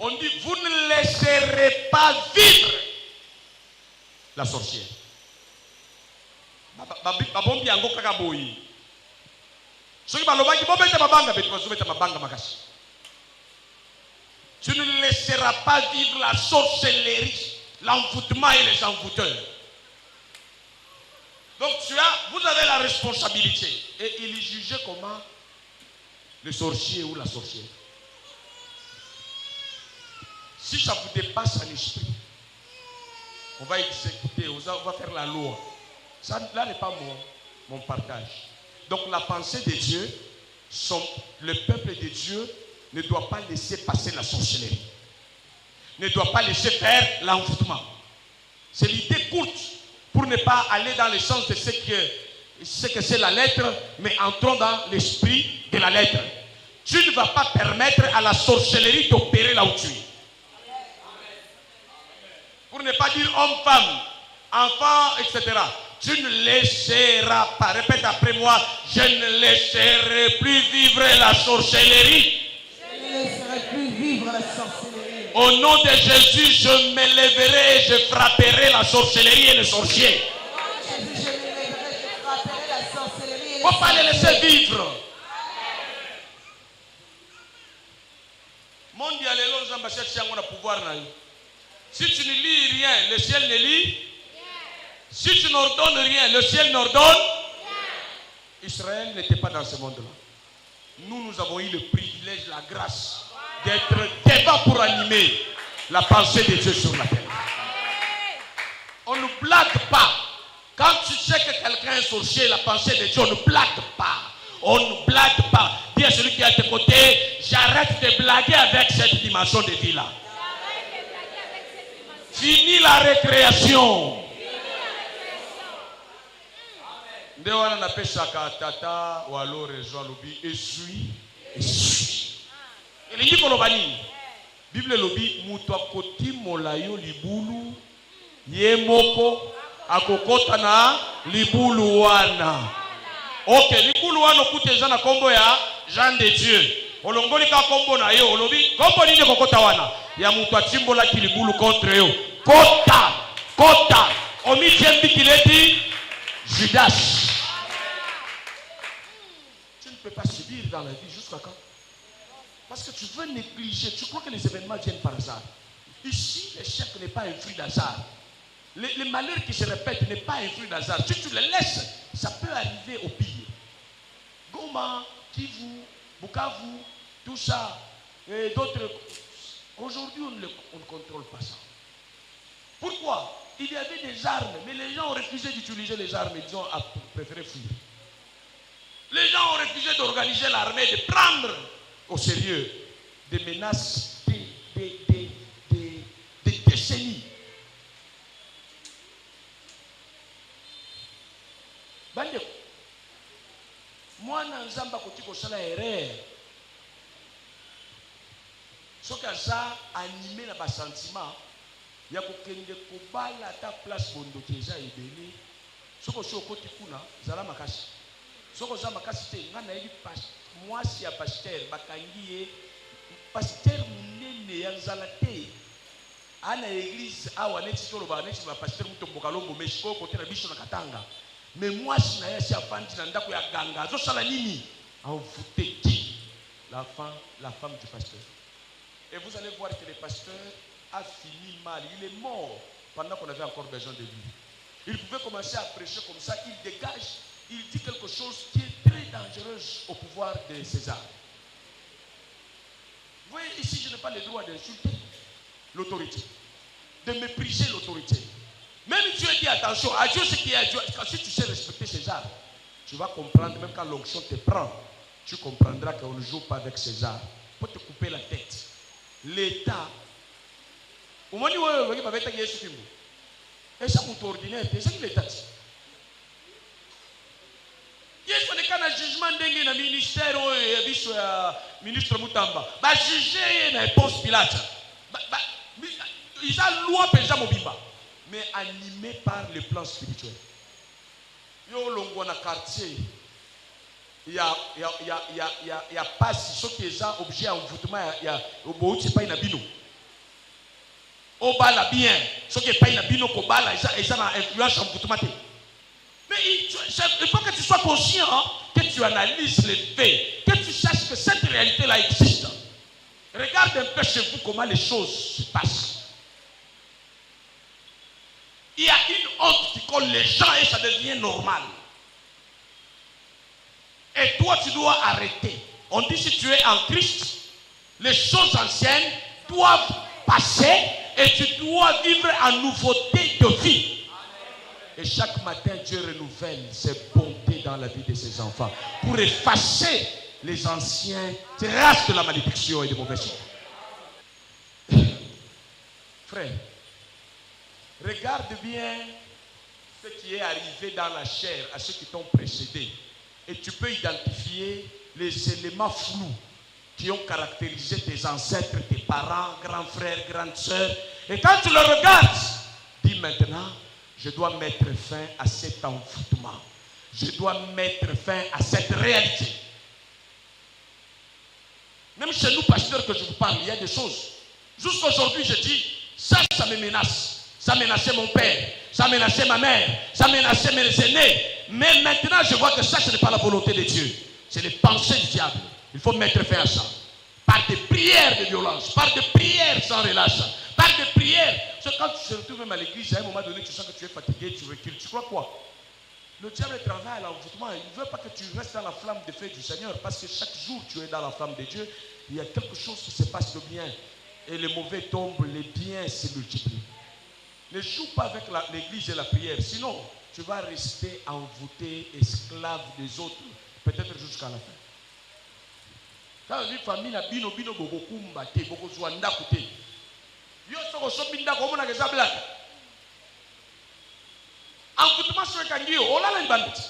On dit vous ne laisserez pas vivre la sorcière. Babombi yango kaka boyi. Soki balobaki bobeta mabanga betu bazobeta mabanga makasi. Tu ne laisseras pas vivre la sorcellerie, l'envoûtement et les envoûteurs. Donc vous avez la responsabilité. Et il jugeait comment? Le sorcier ou la sorcière. Si ça vous dépasse en esprit, on va exécuter, on va faire la loi. Ça là n'est pas mon partage. Donc la pensée de Dieu, le peuple de Dieu ne doit pas laisser passer la sorcellerie. Ne doit pas laisser faire l'envoûtement. C'est l'idée courte pour ne pas aller dans le sens de ce que c'est la lettre, mais entrons dans l'esprit de la lettre. Tu ne vas pas permettre à la sorcellerie d'opérer là où tu es. Pour ne pas dire homme, femme, enfant, etc. Tu ne laisseras pas, répète après moi, je ne laisserai plus vivre la sorcellerie. Je ne laisserai plus vivre la sorcellerie. Au nom de Jésus, je m'élèverai et je frapperai la sorcellerie et les sorciers. Au nom de Jésus, je m'élèverai, je frapperai la sorcellerie et les sorciers. Il ne faut pas les laisser vivre. Monde ya lelo nzamba cherche yango na pouvoir na yo. Si tu ne lis rien, le ciel ne lit. Si tu n'ordonnes rien, le ciel n'ordonne. Israël n'était pas dans ce monde-là. Nous avons eu le privilège, la grâce d'être devant pour animer la pensée de Dieu sur la terre. On ne blague pas. Quand tu sais que quelqu'un est sorcier, la pensée de Dieu, on ne blague pas. On ne blague pas. Dis à celui qui est à tes côtés, j'arrête de blaguer avec cette dimension de vie-là. Fini la récréation. Nde wana na pesaka tata walo rezo lobi esui. Elingi koloba nini? Bible lobi mutu akoti molayo libulu ye moko akokota na libulu wana. Ok, libulu wana okute eza na kombo ya Jean de Dieu. olongolika kombo na yo olobi kombo nini kokota wana ya mutu atimbola kilibulu contre yo kota omitie bikileti Judas. Tu ne peux pas subir dans la vie jusqu'à quand? Parce que tu veux négliger, tu crois que les événements viennent par hasard. Ici, l'échec n'est pas un fruit d'hasard. Les malheurs qui se répètent n'est pas un fruit d'hasard. Si tu les laisses, ça peut arriver au pire. Goma, Kivu, Bukavu, tout ça, et d'autres. Aujourd'hui, on ne contrôle pas ça. Pourquoi? Il y avait des armes, mais les gens ont refusé d'utiliser les armes. Ils ont préféré fuir. Les gens ont refusé d'organiser l'armée, de prendre au sérieux des menaces, des décennies. Bandeko, moi, Nzamba Kotiko Sala erreur. Ce que ça animé dans le sentiment, il y a kokende kobala ta place bondo déjà ebele. Ce que so koti kuna zala makasi. Ce que za makasi te ngana yebi moi si a pasteur bakangi pasteur munene ya zala te. Ana église awa neti tolo ba neti ba pasteur mutomboka lombo meshiko côté na biso na Katanga. Mais moi si na yasi afandi na ndako ya ganga zo sala nini? Envoûté qui? La femme du pasteur. Et vous allez voir que le pasteur a fini mal. Il est mort pendant qu'on avait encore besoin de lui. Il pouvait commencer à prêcher comme ça. Il dégage, il dit quelque chose qui est très dangereux au pouvoir de César. Vous voyez, ici, je n'ai pas le droit d'insulter l'autorité, de mépriser l'autorité. Même Dieu dit attention, à Dieu ce qui est à Dieu. Si tu sais respecter César, tu vas comprendre, même quand l'onction te prend, tu comprendras qu'on ne joue pas avec César. Pour te couper la tête. L'État, au moment où vous avez fait Yesu Kimbo, et ça c'est ordinaire, c'est qui l'État. Yesu n'est qu'un jugement dengue dans le ministère ou ministre Moutamba. Bah juger na Ponce Pilate. Ils ont loi pour ça mobimba, mais animé par le plan spirituel. Yo longo na quartier. Il y a pas si ce qui est objet envoûtement il y a au bout c'est pas une abino au bala bien ce qui est pas une abino ko bala ils ont influence envoûtement mais il faut que tu sois conscient que tu analyses les faits, que tu saches que cette réalité là existe. Regarde un peu chez vous comment les choses se passent. Il y a une honte qui colle les gens et ça devient normal. Et toi, tu dois arrêter. On dit si tu es en Christ, les choses anciennes doivent passer et tu dois vivre en nouveauté de vie. Et chaque matin, Dieu renouvelle ses bontés dans la vie de ses enfants pour effacer les anciens traces de la malédiction et des mauvais choses. Frère, regarde bien ce qui est arrivé dans la chair à ceux qui t'ont précédé. Et tu peux identifier les éléments flous qui ont caractérisé tes ancêtres, tes parents, grands frères, grandes sœurs. Et quand tu le regardes, dis maintenant, je dois mettre fin à cet envoûtement. Je dois mettre fin à cette réalité. Même chez nous, pasteurs, que je vous parle, il y a des choses. Jusqu'à aujourd'hui, je dis, ça me menace. Ça menaçait mon père, ça menaçait ma mère, ça menaçait mes aînés. Mais maintenant, je vois que ça, ce n'est pas la volonté de Dieu. C'est les pensées du diable. Il faut mettre fin à ça. Par des prières de violence, par des prières sans relâche, par des prières. Parce que quand tu te retrouves même à l'église, à un moment donné, tu sens que tu es fatigué, tu recules. Tu crois quoi? Le diable travaille à l'envoûtement. Il ne veut pas que tu restes dans la flamme de feu du Seigneur. Parce que chaque jour, tu es dans la flamme de Dieu. Il y a quelque chose qui se passe de bien. Et les mauvais tombent, les biens se multiplient. Ne joue pas avec l'église et la prière. Sinon, tu vas rester envoûté, esclave des autres. Peut-être jusqu'à la fin. Quand une famille a bino bokumba te boko zwanda kote. Yo soko sobinda ko mona keza black. Envoûtement sur kangio, ola la bandit.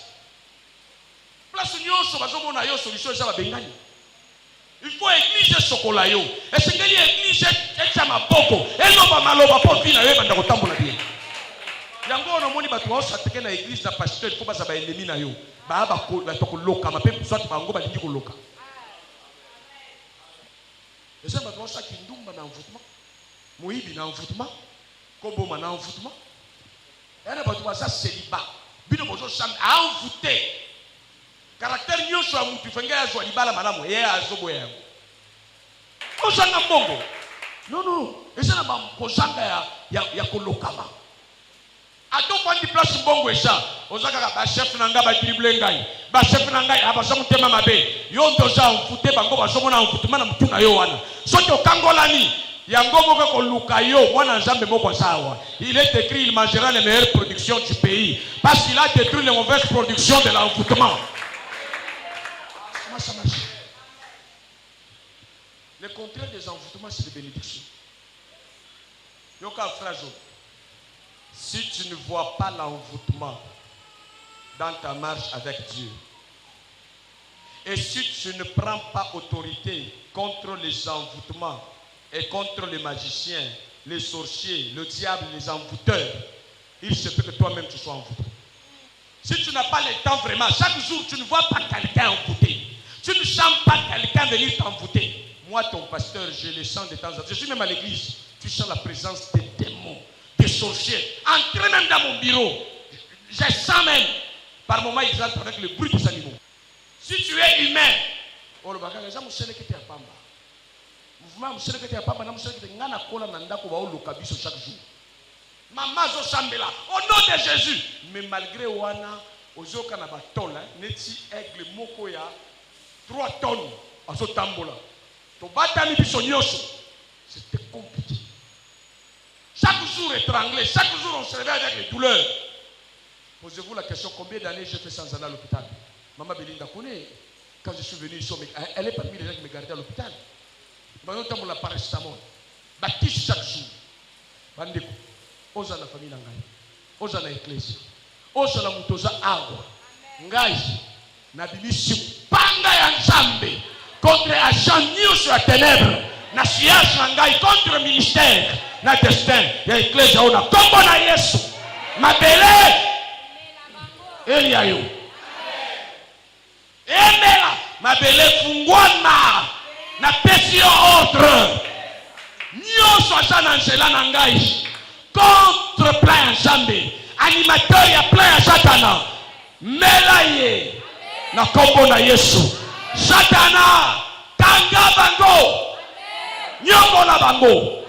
Place nyonso bazomona yo solution za babengani. Il faut église sokola yo. Et ce que l'église est à ma boko. Et non pas maloba pour finir avec banda kotambola bien. Yango no moni batu wa sateke na église na pasteur faut pas ça ba ennemi na yo. Ba ba ko ba to ko loka ma pe soit bango ba lingi ko loka. Et ça va ça qui nous dans envoûtement. Moïbi dans envoûtement. Koboma dans envoûtement. Et là va ça célibat. Bino bozo sam envoûté. Caractère nyonso ya mutu fenga ya zwa libala malamu ye azoboya. Ozanga mbongo. Non. Et ça na kozanga ya kolokama. Ato fandi place mbongo esa. Ozaka ba chef nanga ba dribble ngai. Ba chef nanga abaza mutema mabe. Yo ndoza envoûté bango bazomona envoûtement na mutu na yo wana. Soki okangolani yango moko koluka yo mwana nzambe moko sawa. Il est écrit il mangera les meilleures productions du pays parce qu'il a détruit les mauvaises productions de l'envoûtement. Comment ça marche? Le contraire des envoûtements, c'est les bénédictions. Yoka frère, si tu ne vois pas l'envoûtement dans ta marche avec Dieu, et si tu ne prends pas autorité contre les envoûtements et contre les magiciens, les sorciers, le diable, les envoûteurs, il se peut que toi-même tu sois envoûté. Si tu n'as pas le temps vraiment, chaque jour tu ne vois pas quelqu'un envoûté, tu ne sens pas quelqu'un venir t'envoûter. Moi, ton pasteur, je le sens de temps en temps. Je suis même à l'église, tu sens la présence des démons, des sorciers. Entrez même dans mon bureau, je sens même, par moments, ils entrent avec le bruit des animaux. Si tu es humain, oh le bagage, les gens me savent que tu es à Pamba. Mouvement, me savent que tu es à Pamba, me savent que tu es à Kola Nanda ko ba o lokabiso chaque jour. Maman zo sambela, au nom de Jésus. Mais malgré wana, ozoka na batola, neti aigle moko ya 3 tonnes à ce tambola. C'était compliqué. Chaque jour étranglé, chaque jour on se réveille avec les douleurs. Posez-vous la question, combien d'années j'ai fait sans aller à l'hôpital? Maman Belinda connaît. Quand je suis venu ici, elle est parmi les gens qui me gardaient à l'hôpital. Maintenant, on la paracétamol. Baptiste chaque jour. Bandeko. Oza la famille Nangai. Oza la église. Oza la mutoza agua. Ngai. Nabimisi panga ya nzambe. Contre agent news sur la ténèbre. Na siège Nangai contre le ministère. Na destin. Ya église ya ona. Kombo na Yesu. Mabele. Eliayo. Emela. Mabele fungwana. Na pesi ordre. Nyoso asana nsela Nangai. Contre plein Nzambe. Animateur ya plein Satana. Melaye. Na kombo na Yesu. Satana. Kanga bango. Nyongo na bango.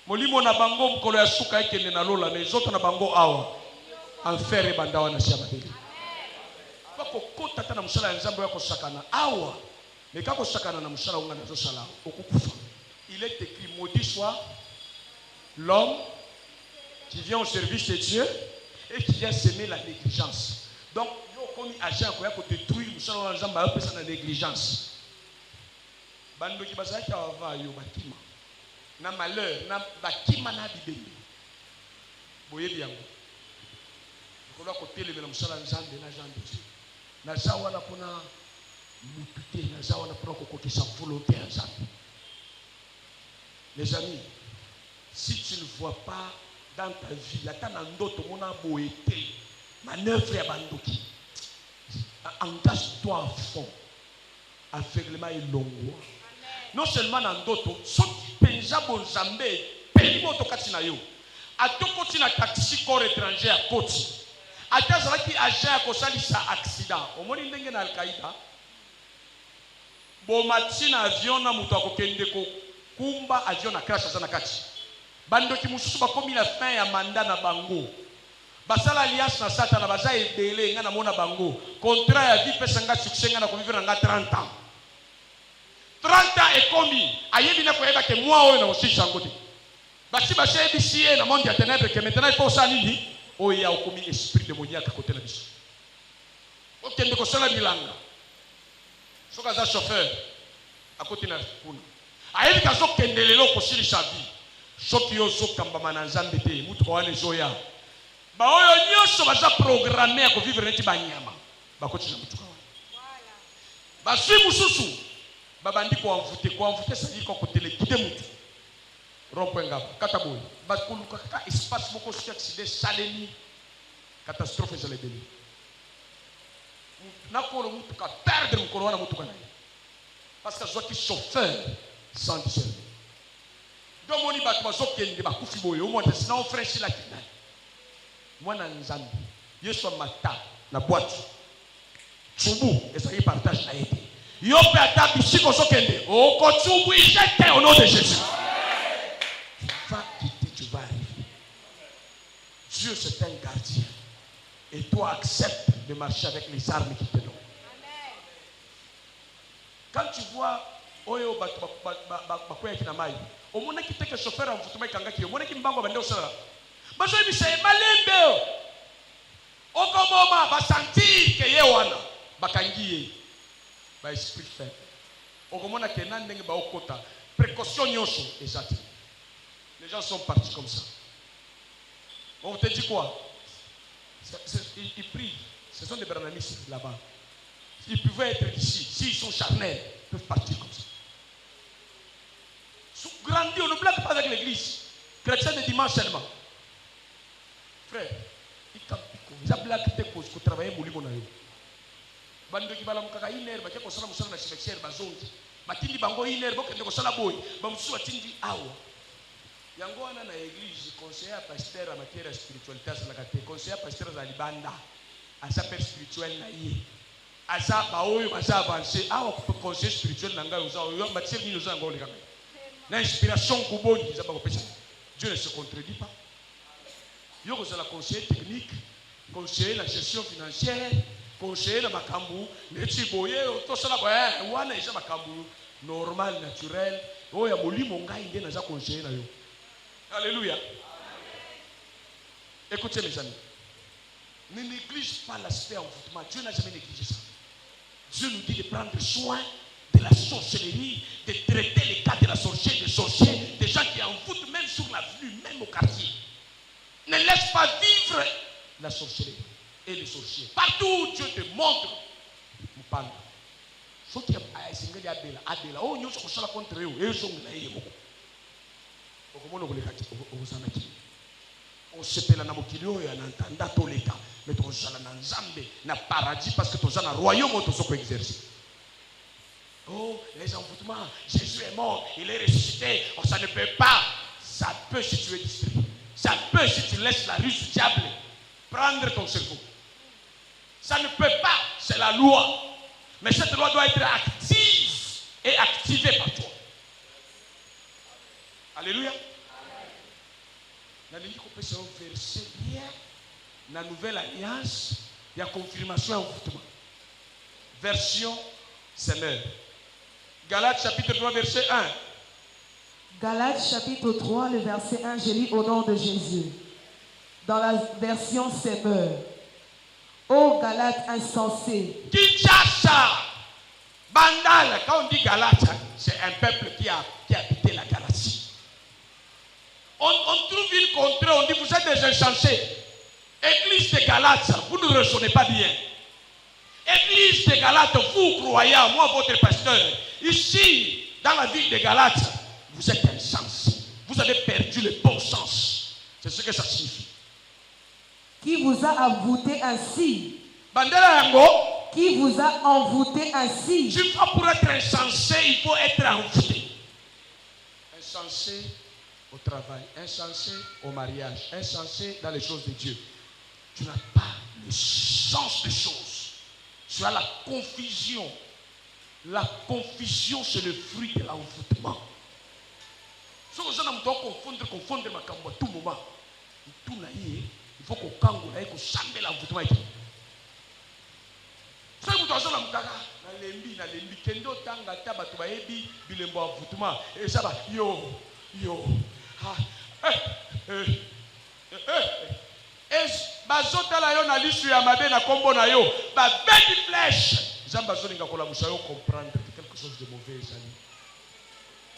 Molimo na bango mkolo ya suka ekende na lola. Na izoto na bango awa. Enfer bandawa na siya mabeli. Wako kota tana musala ya Nzambe wako sakana. Awa. Nekako sakana na musala unga na zosala. Okukufa. Il est écrit, maudit soit l'homme qui vient au service de Dieu et qui vient semer la négligence. Donc, il y a comme agent pour détruire la négligence. Bando ki bazaki ava yo bakima. Na malheur, na bakima na bibeli. Boye biango. Ko la ko tele na musala nzambe na Jean de Dieu. Na zawa na pona mutute, na zawa na pona ko kokisa volonté nzambe. Les amis, si tu ne vois pas dans ta vie, la tanando to mona boete, manœuvre ya bandoki. Engage-toi à fond. Aveuglement et longo. Non seulement nandoto, soki penja bonzambe, pelimo to katina yo. Atoko tina taxi corps étranger à koti. Atazalaki agent ko salisa accident. Omoni ndenge na Al-Qaïda. Bomatina avion na muto akokende ko kumba avion na crash sana kati. Bando ki mususu bakomi la fin ya mandat na bango. Basala alliance na Satan baza ebele nga na mona bango. Contrat ya vie pesa nga succès nga na ko vivre nga 30 ans. 30 ans ekomi ayebi na ko yeba ke moi oyo na aussi changote. Basi basi ebisi na monde ya ténèbres que maintenant il faut ça nini? Oya okomi esprit démoniaque côté na biso. Okende ko sala bilanga. Soka za chauffeur à côté na kuna. Ayebi ka zo kendelelo ko sili sa vie. Soki yo zo kamba na Nzambe te mutu ko wane zoya. Ba oyo nyonso baza programmer ko vivre neti banyama. Ba ko tsina mutu ka wane. Voilà. Ba sui mususu babandi ko envoûter ça dit ko téléguider mutu. Rompenga kata boy. Ba kuluka ka espace moko sur accident saleni catastrophe za lebeli. Na ko mutu ka perdre mukolo wana mutu kana. Parce que soit qui chauffeur sans discernement. Donc, on y va, tu vas sortir de ma coupe, au moins, sinon, on fraîchit la kina. Moi, dans Nzambi, je suis mata, la boîte. Tchoubou, et ça y partage la été. Yo pe ata bisiko sokende. O ko tchoubou, jette au nom de Jésus. Tu vas quitter, tu vas arriver. Dieu, c'est un gardien. Et toi, accepte de marcher avec les armes qui te donnent. Quand tu vois, Oyo Bakoya Kinamai, au moment qui te chauffeur en Foutouma Kangaki, au moment qui m'bango bande au sala. Bazo yi c'est malembe. Au moment va sentir que yewana bakangiye ba esprit fait. Au moment que nan ndenge ba okota, précaution nyonso exact. Les gens sont partis comme ça. On te dit quoi? Ils prient. Ce sont des branamistes là-bas. Ils pouvaient être ici. S'ils sont charnels, ils peuvent partir comme ça. Grandis, on ne blague pas avec l'église. Chrétien de dimanche seulement. Frère, ils ont blagué tes causes pour travailler pour lui. Bando qui va la mukaka iner, ba ko sala musala na chefexer bazongi. Batindi bango iner bo kende ko sala boy. Ba musu atindi awa. Yango wana na église conseiller pasteur en matière spiritualité à la kate conseiller pasteur za libanda asa père spirituel na ye asa ba oyo asa avancer awa ko conseiller spirituel na ngai uza oyo matière ni uza ngoli kama na inspiration kuboni za ba ko pesa. Dieu ne se contredit pas. Yo ko la conseiller technique, conseiller la gestion financière, conseiller la makambu, le tiboye to sala ba wana isa makambu normal naturel oyo ya molimo ngai nge na za conseiller na yo. Alléluia. Écoutez mes amis. Ne néglige pas l'aspect envoûtement. Dieu n'a jamais négligé ça. Dieu nous dit de prendre soin de la sorcellerie, de traiter les cas de la sorcellerie, des sorciers, des gens qui envoûtent même sur l'avenue, même au quartier. Ne laisse pas vivre la sorcellerie et les sorciers. Partout où Dieu te montre, nous parlons. Faut qu'il y ait Adela. Oh, nous sommes contre eux. Ils sont là. On se pèle na mokilio ya nantanda toleka mais tozala na nzambe na paradis parce que tozala na royaume où tozoko exercer. Oh, les envoûtements, Jésus est mort, il est ressuscité. Oh, ça ne peut pas. Ça peut si tu es distrait. Ça peut si tu laisses la ruse du diable prendre ton cerveau. Ça ne peut pas, c'est la loi. Mais cette loi doit être active et activée par toi. Alléluia. Dans le verset bien, la nouvelle alliance, il y a confirmation envoûtement. Version Seigneur. Galates chapitre 3, verset 1. Galates chapitre 3, le verset 1, je lis au nom de Jésus. Dans la version Seigneur. Ô Galates insensés. Kinshasa. Bandal, quand on dit Galates, c'est un peuple qui a habité la Galatie. On trouve une contrée, on dit vous êtes des insensés. Église de Galates, vous ne ressonnez pas bien. Église de Galates, vous croyez, moi votre pasteur, ici, dans la ville de Galates, vous êtes insensés. Vous avez perdu le bon sens. C'est ce que ça signifie. Qui vous a envoûté ainsi? Bandela Yango. Qui vous a envoûté ainsi? Tu vois, pour être insensé, il faut être envoûté. Insensé au travail, insensé au mariage, insensé dans les choses de Dieu. Tu n'as pas le sens des choses. Tu as la confusion. La confusion, c'est le fruit de l'envoûtement. Si vous allez confondre ma cambo à tout moment, il faut qu'on kango, qu'on chambe l'envoûtement. Si vous avez na lembi kendo tanga taba to baebi bilembo envoûtement et ça va yo bazotala yo na lisu ya mabe na kombo na yo ba bête flèche zamba zolinga kola musayo comprendre que quelque chose de mauvais ezali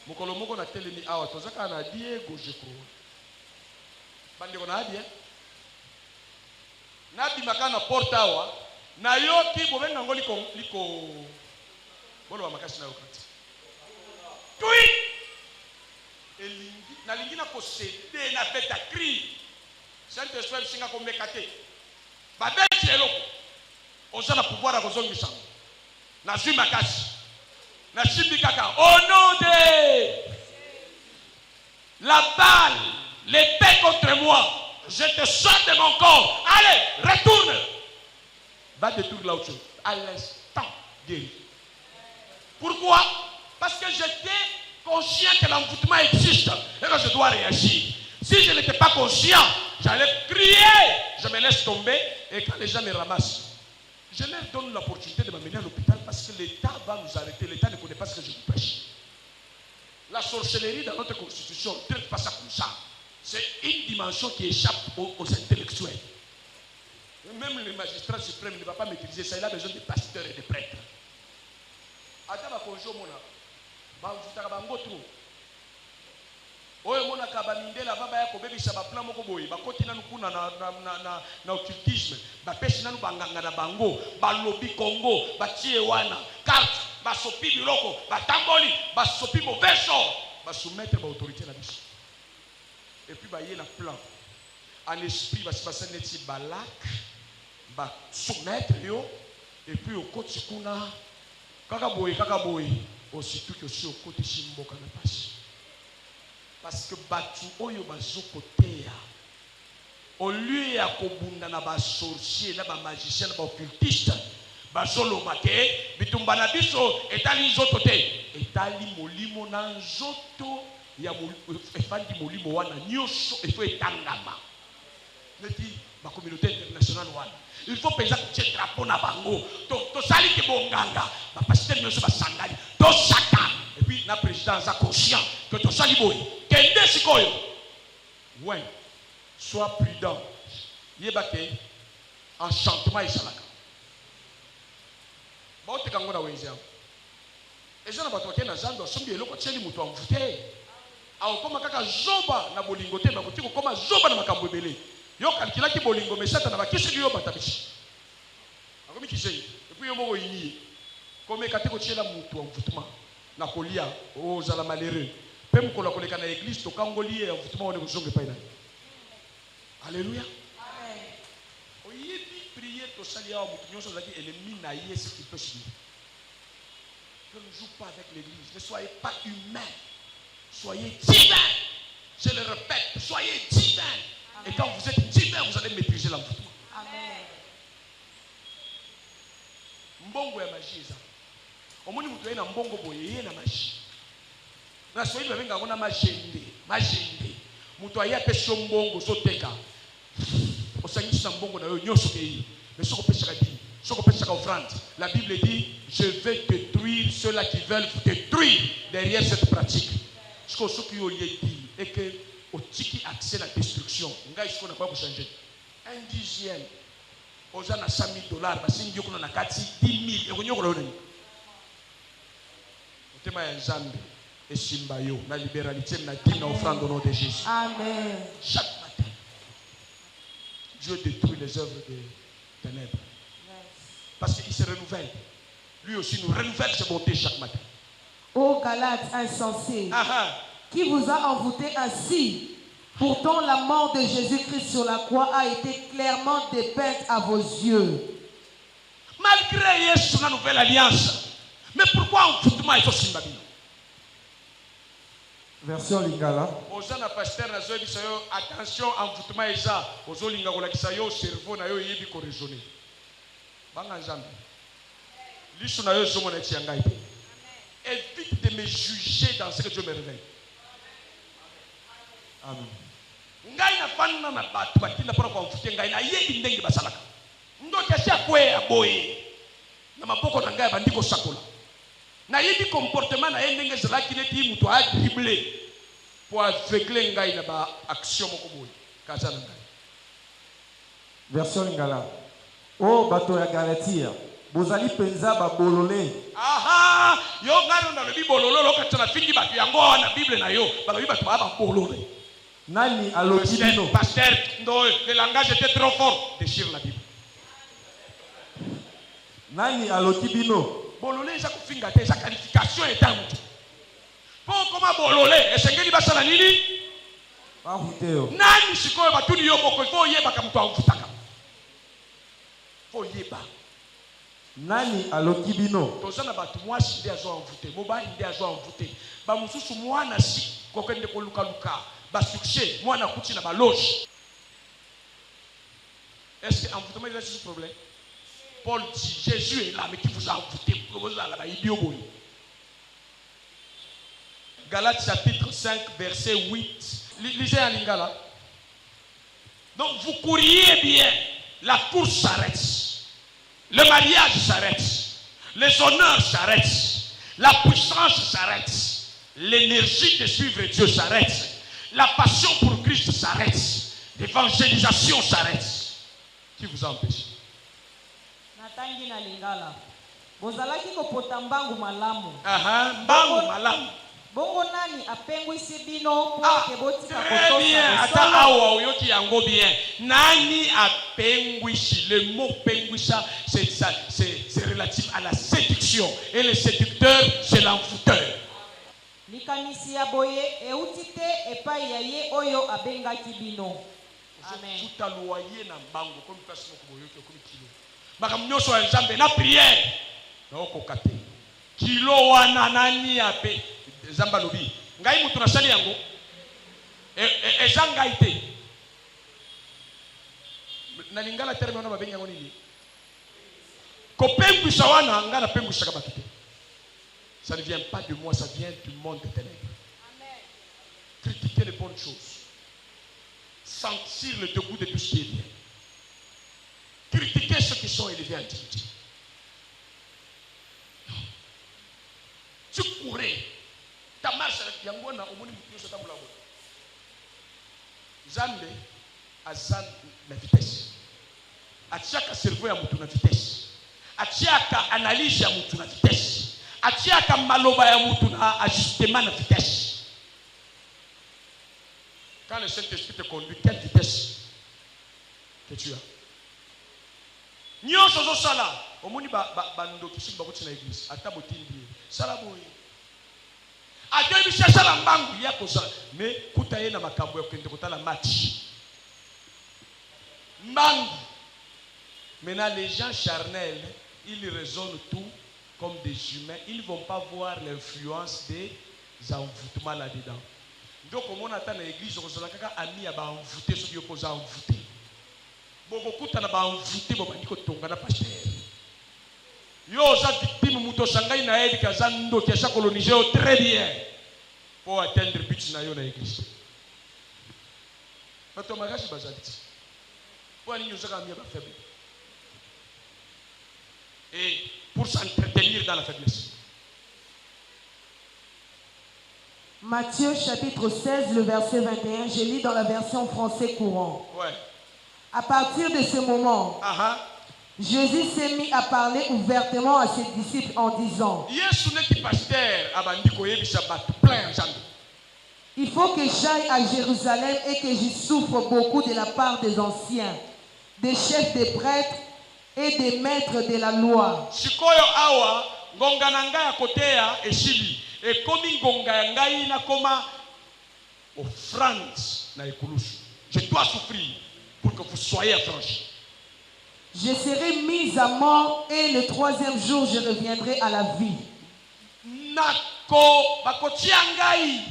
mokolo moko na telemi awa tozaka na Diego je crois bande kona bien na bimaka na porte awa na yo ki bobenga ngoli liko bolo wa makasi na yo kati tui elingi na lingi na posséder na beta cri Saint-Esprit singa ko mekate ba beti eloko oza na pouvoir a kozongisa na zwi makasi Au nom de la balle, l'épée contre moi, je te sors de mon corps. Allez, retourne. Va détruire là autre chose. À l'instant guéri. Pourquoi? Parce que j'étais conscient que l'envoûtement existe et que je dois réagir. Si je n'étais pas conscient, j'allais crier. Je me laisse tomber et quand les gens me ramassent, je leur donne l'opportunité de m'amener à l'hôpital parce que l'État va nous arrêter. L'État ne connaît pas ce que je vous prêche. La sorcellerie dans notre constitution ne traite pas ça comme ça. C'est une dimension qui échappe aux intellectuels. Même le magistrat suprême ne va pas maîtriser ça. Il a besoin de pasteurs et de prêtres. Oyo mona kabamindela baba yako bebisa ba plan moko boye bakoti nanu kuna na occultisme bapesi nanu banganga na bango balobi Congo batie wana carte basopi biloko batamboli basopi mauvais sort basoumettre ba autorité na biso et puis ba yé na plan en esprit basipasa neti balak ba soumettre yo et puis okoti kuna kaka boye aussitôt que si okoti simboka na pasi. Parce que batu oyo bazokoteya au lieu ya kobunda na ba sorcier na ba magicien na ba occultiste bazoloba ke bitumba na biso etali nzoto te etali molimo na nzoto ya efandi molimo wana nyonso efo etangama neti ba communauté internationale wana il faut penser que tu drapeau na bango to sali ke bonganga ba pasteur nyonso ba sangali to satan et puis na président za conscient que to sali boy kende sikoyo ouais sois prudent yebake enchantement isalaka ba te kango na wenza ezana bato ke na zando asombi eloko tseli muto amvute au koma kaka zoba na bolingo te bakoti ko koma zoba na makambo ebele yo kalkila ki bolingo mesata na bakisi yo batabishi akomi kisei et puis yo moko yini comme kate ko tsela muto amvutement na kolia o zala malheureux pe mukolo koleka na église to kangoli ya amvutement one kuzonge pa ina. Alléluia. Amen. Oyebi prier to salia o muto nyonso zaki ennemi na Yesu qui peut subir. Je ne joue pas avec l'église. Ne soyez pas humains. Soyez divins. Je le répète, soyez divins. Amen. Et quand vous êtes divins, vous allez maîtriser l'envoûtement. Amen. Mbongo ya magie ça. Omoni mutu na mbongo boye na magie. Na soyi babenga ngona magende. Mutu aya peso mbongo so teka. Osangisa mbongo na yo nyonso ke yi. Mais soko pesa kadi. Soko pesa ka offrande. La Bible dit je vais détruire ceux-là qui veulent vous détruire derrière cette pratique. Ce que ceux qui ont dit et que au tiki accès à la destruction. Ngai siko na kwa changer. Un dixième. Oza na $100,000 basingi kuna na kati 10,000 ekonyoko na yoni. Otema ya Nzambe esimba yo na libéralité na dîme na offrande au nom de Jésus. Amen. Chaque matin Dieu détruit les œuvres des ténèbres. Parce qu'il se renouvelle. Lui aussi nous renouvelle ses bontés chaque matin. Ô Galates insensés, qui vous a envoûté ainsi? Pourtant la mort de Jésus-Christ sur la croix a été clairement dépeinte à vos yeux. Malgré Yesu la nouvelle alliance, mais pourquoi envoûtement est aussi babino? Version Lingala. Ozana pasteur na zoe bisayo attention envoûtement eza ozolinga ko lakisa yo cerveau na yo yebi ko raisonner. Banga Nzambe. Lisu na yo zomo na tianga ipe. Évite de me juger dans ce que Dieu me révèle. Amen. Ngai na fanna na batu batina pora kwa mfutie ngai na yebi ndenge basalaka. Ndo kesha kwe aboye. Na maboko na ngai bandiko sakola. Na yebi comportement na ndenge zelaki neti muto a dribbler pour aveugler ngai na ba action moko boye. Kaza na ngai. Version Lingala. Oh bato ya Galatia, bozali penza ba bolole. Aha, yo ngaro na lobi bololo lokata na findi bato yango na Bible na yo, ba lobi bato ba bolole. Nani alobi bino? Pasteur, ndo le langage était trop fort, déchire la Bible. Nani alobi bino? Bolole eza kufinga te, eza qualification etangu. Po koma bolole, esengeli basala nini? Ba huteo. Nani sikoyo batuni yo moko, il faut yeba ka mutu amfutaka. Faut yeba. Nani aloki bino? Tozana batu mwasi nde azo envoûté, mobali nde azo envoûté. Ba mususu mwana si kokende ko luka luka, ba succès, mwana kuti na ba loge. Est-ce que envoûtement est ce problème? Paul dit Jésus est là mais qui vous a envoûté pour vous là ba idiot boy. Galates chapitre 5 verset 8. Lisez en lingala. Donc vous couriez bien, la course s'arrête. Le mariage s'arrête. Les honneurs s'arrêtent. La puissance s'arrête. L'énergie de suivre Dieu s'arrête. La passion pour Christ s'arrête. L'évangélisation s'arrête. Qui vous a empêché? Natangi na lingala. Bozalaki kopota mbangu malamu. Mbangu malamu. Bongo nani apengwisi bino pour que botika kotosa. Très bien. Ata awa oyoki yango bien. Nani apengwisi? Le mot pengwisa c'est relatif à la séduction. Et le séducteur c'est l'envoûteur. Likanisi ya boye eutite epai ya ye oyo abengaki bino. Amen. Tout à loyer na mbango comme place moko boyoki comme kilo. Makamnyoso ya Nzambe na prière. Na okokate. Kilo wana nani ape Zamba lobi. Ngai mutu na sali yango. Ezanga ite. Na lingala terme wana babengi yango nini? Kopengwisa wana ngala pengwisa kabatu te. Ça ne vient pas de moi, ça vient du monde des ténèbres. Amen. Critiquer les bonnes choses. Sentir le dégoût de tout ce qui est bien. Critiquer ceux qui sont élevés en dignité. Tu courais. Ta marche avec Yangona, au monde de Dieu, Zande, à Zande, la vitesse. À chaque cerveau, il y a une vitesse. À chaque analyse, il y a une vitesse. À chaque maloba, il y a un ajustement de vitesse. Quand le Saint-Esprit te conduit, quelle vitesse que tu as? Nyonso zo sala, omoni ba ndoki ba kuti na église, ata botindi. Sala boy. Adio bisha sala mbangu ya ko sala, mais kuta ye na makambo ya kende kotala match. Mbangu. Maintenant les gens charnels, ils raisonnent tout comme des humains, ils ne vont pas voir l'influence des envoûtements là-dedans. Donc, comme on attend l'église, on a un ami à envoûter ceux qui opposent à envoûter. Beaucoup de gens ont envoûté, ils ont dit pasteur. Yo, ça victime, mouto sangai na edi kazando qui a colonisé très bien pour atteindre le but na yo na l'église. Mais ton mariage est basalite. Pour aller nous amener à faible. Et pour s'entretenir dans la faiblesse. Matthieu chapitre 16, le verset 21, je lis dans la version français courant. Ouais. À partir de ce moment, Jésus s'est mis à parler ouvertement à ses disciples en disant, il faut que j'aille à Jérusalem et que j'y souffre beaucoup de la part des anciens, des chefs des prêtres et des maîtres de la loi. Et comme ngonga ngai na koma offrande na ekulusu, je dois souffrir pour que vous soyez affranchis. Je serai mis à mort et le troisième jour je reviendrai à la vie. Nako bakotia ngai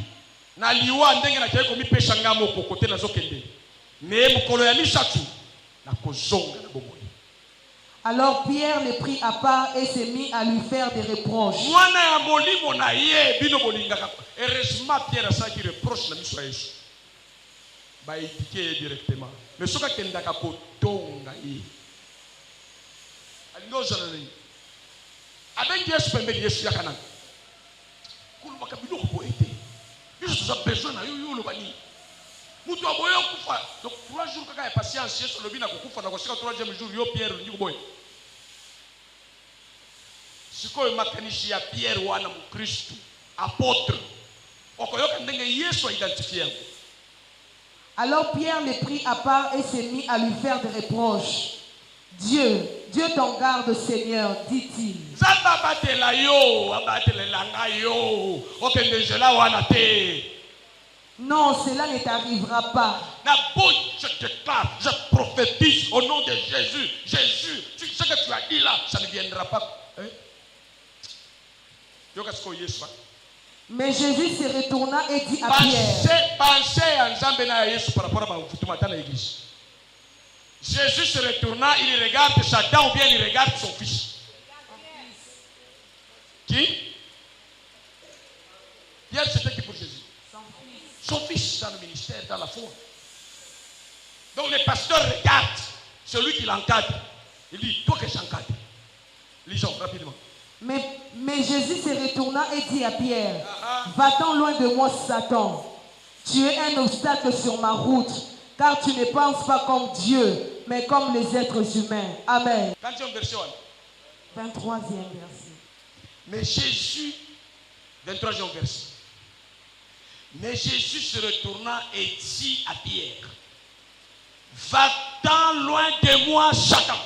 na liwa ndenge na keko mi pesha ngamo kokote na zokende. Mais mukolo ya misatu na kozonga na bomoi. Alors Pierre le prit à part et s'est mis à lui faire des reproches. Heureusement, Pierre a ça qui reproche la mission à Jésus. Il a éduqué directement. Mais ce qu'il a dit, donc 3 jours quand il y a patience, Yesu le bina kukufa na koshika 3e jour yo Pierre ndiko boy. Siko makanishi ya Pierre wana mkristo apôtre. Okoyoka ndenge Yesu identifié. Alors Pierre le prit à part et s'est mis à lui faire des reproches. Dieu t'en garde Seigneur, dit-il. Zaba batela yo, abatela langa yo. Okende jela wana te. Non, cela ne t'arrivera pas. Je déclare, je prophétise au nom de Jésus. Jésus, ce que tu as dit là, ça ne viendra pas. Hein? Mais Jésus se retourna et dit à Pierre. Pensez à Nzambena Yesu par rapport à l'église. Jésus se retourna, il regarde Satan ou bien il regarde son fils. Qui? Pierre, c'était qui pour Jésus? Son fils dans le ministère, dans la foi. Donc les pasteurs regardent celui qui l'encadre. Il dit, toi que j'encadre. Lisons rapidement. Mais Jésus se retourna et dit à Pierre, va-t'en loin de moi, Satan. Tu es un obstacle sur ma route, car tu ne penses pas comme Dieu, mais comme les êtres humains. Amen. 23e verset. Mais Jésus, 23e verset. Mais Jésus se retourna et dit à Pierre, va-t'en loin de moi, Satan.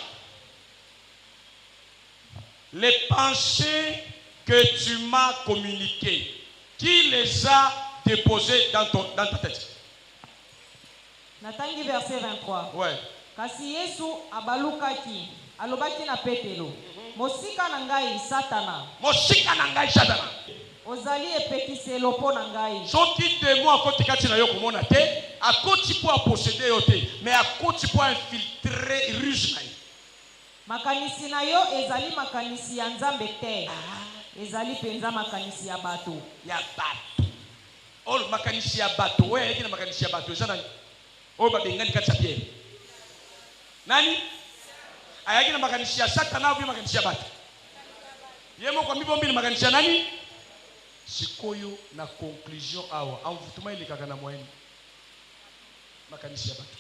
Les pensées que tu m'as communiquées, qui les a déposées dans ta tête? Natangi verset 23. Ouais. Kasi Yesu abalukaki, alobaki na Petelo. Mosika na ngai Satana. Mosika na ngai Satana. Ozali epekiselo po na ngai. Soki démon akoti kati na yo komona te, akoti po posséder yo te, mais akoti po infiltrer ruse na yo. Makanisi na yo ezali makanisi ya Nzambe te. Ezali penza makanisi ya bato. Ya bato. Ol makanisi ya bato, wewe yeki na makanisi ya bato sana. Oyo babengani kati ya Pierre. Nani? Ayaki na makanisi ya Satana ou makanisi ya bato? Yemo kwa mibombi na makanisi ya nani? Sikoyo na conclusion awa. Envoûtement ile kaka na moyenne. Makanisi ya bato.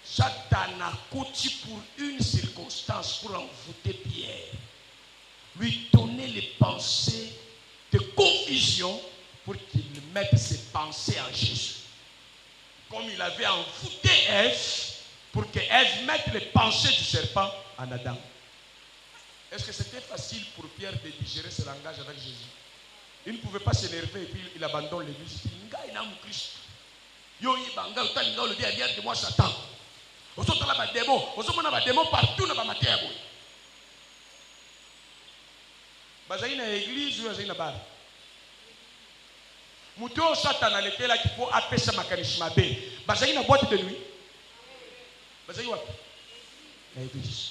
Satan a coûté pour une circonstance pour envoûter Pierre, lui donner les pensées de confusion pour qu'il mette ses pensées en Jésus. Comme il avait envoûté Ève pour que Ève mette les pensées du serpent en Adam. Est-ce que c'était facile pour Pierre de digérer ce langage avec Jésus? Il ne pouvait pas s'énerver et puis il abandonne l'église. Il dit, Nga ina mu Christ. Yo yibanga utalinga le dia de moi Satan. Osotala ba démon, osomona ba démon partout na ba matéya boy. Bazali na église ou bazali na bar. Muto Satan alekela ki po apesa makanisi mabe. Bazali na boîte de nuit. Bazali wapi? Na église.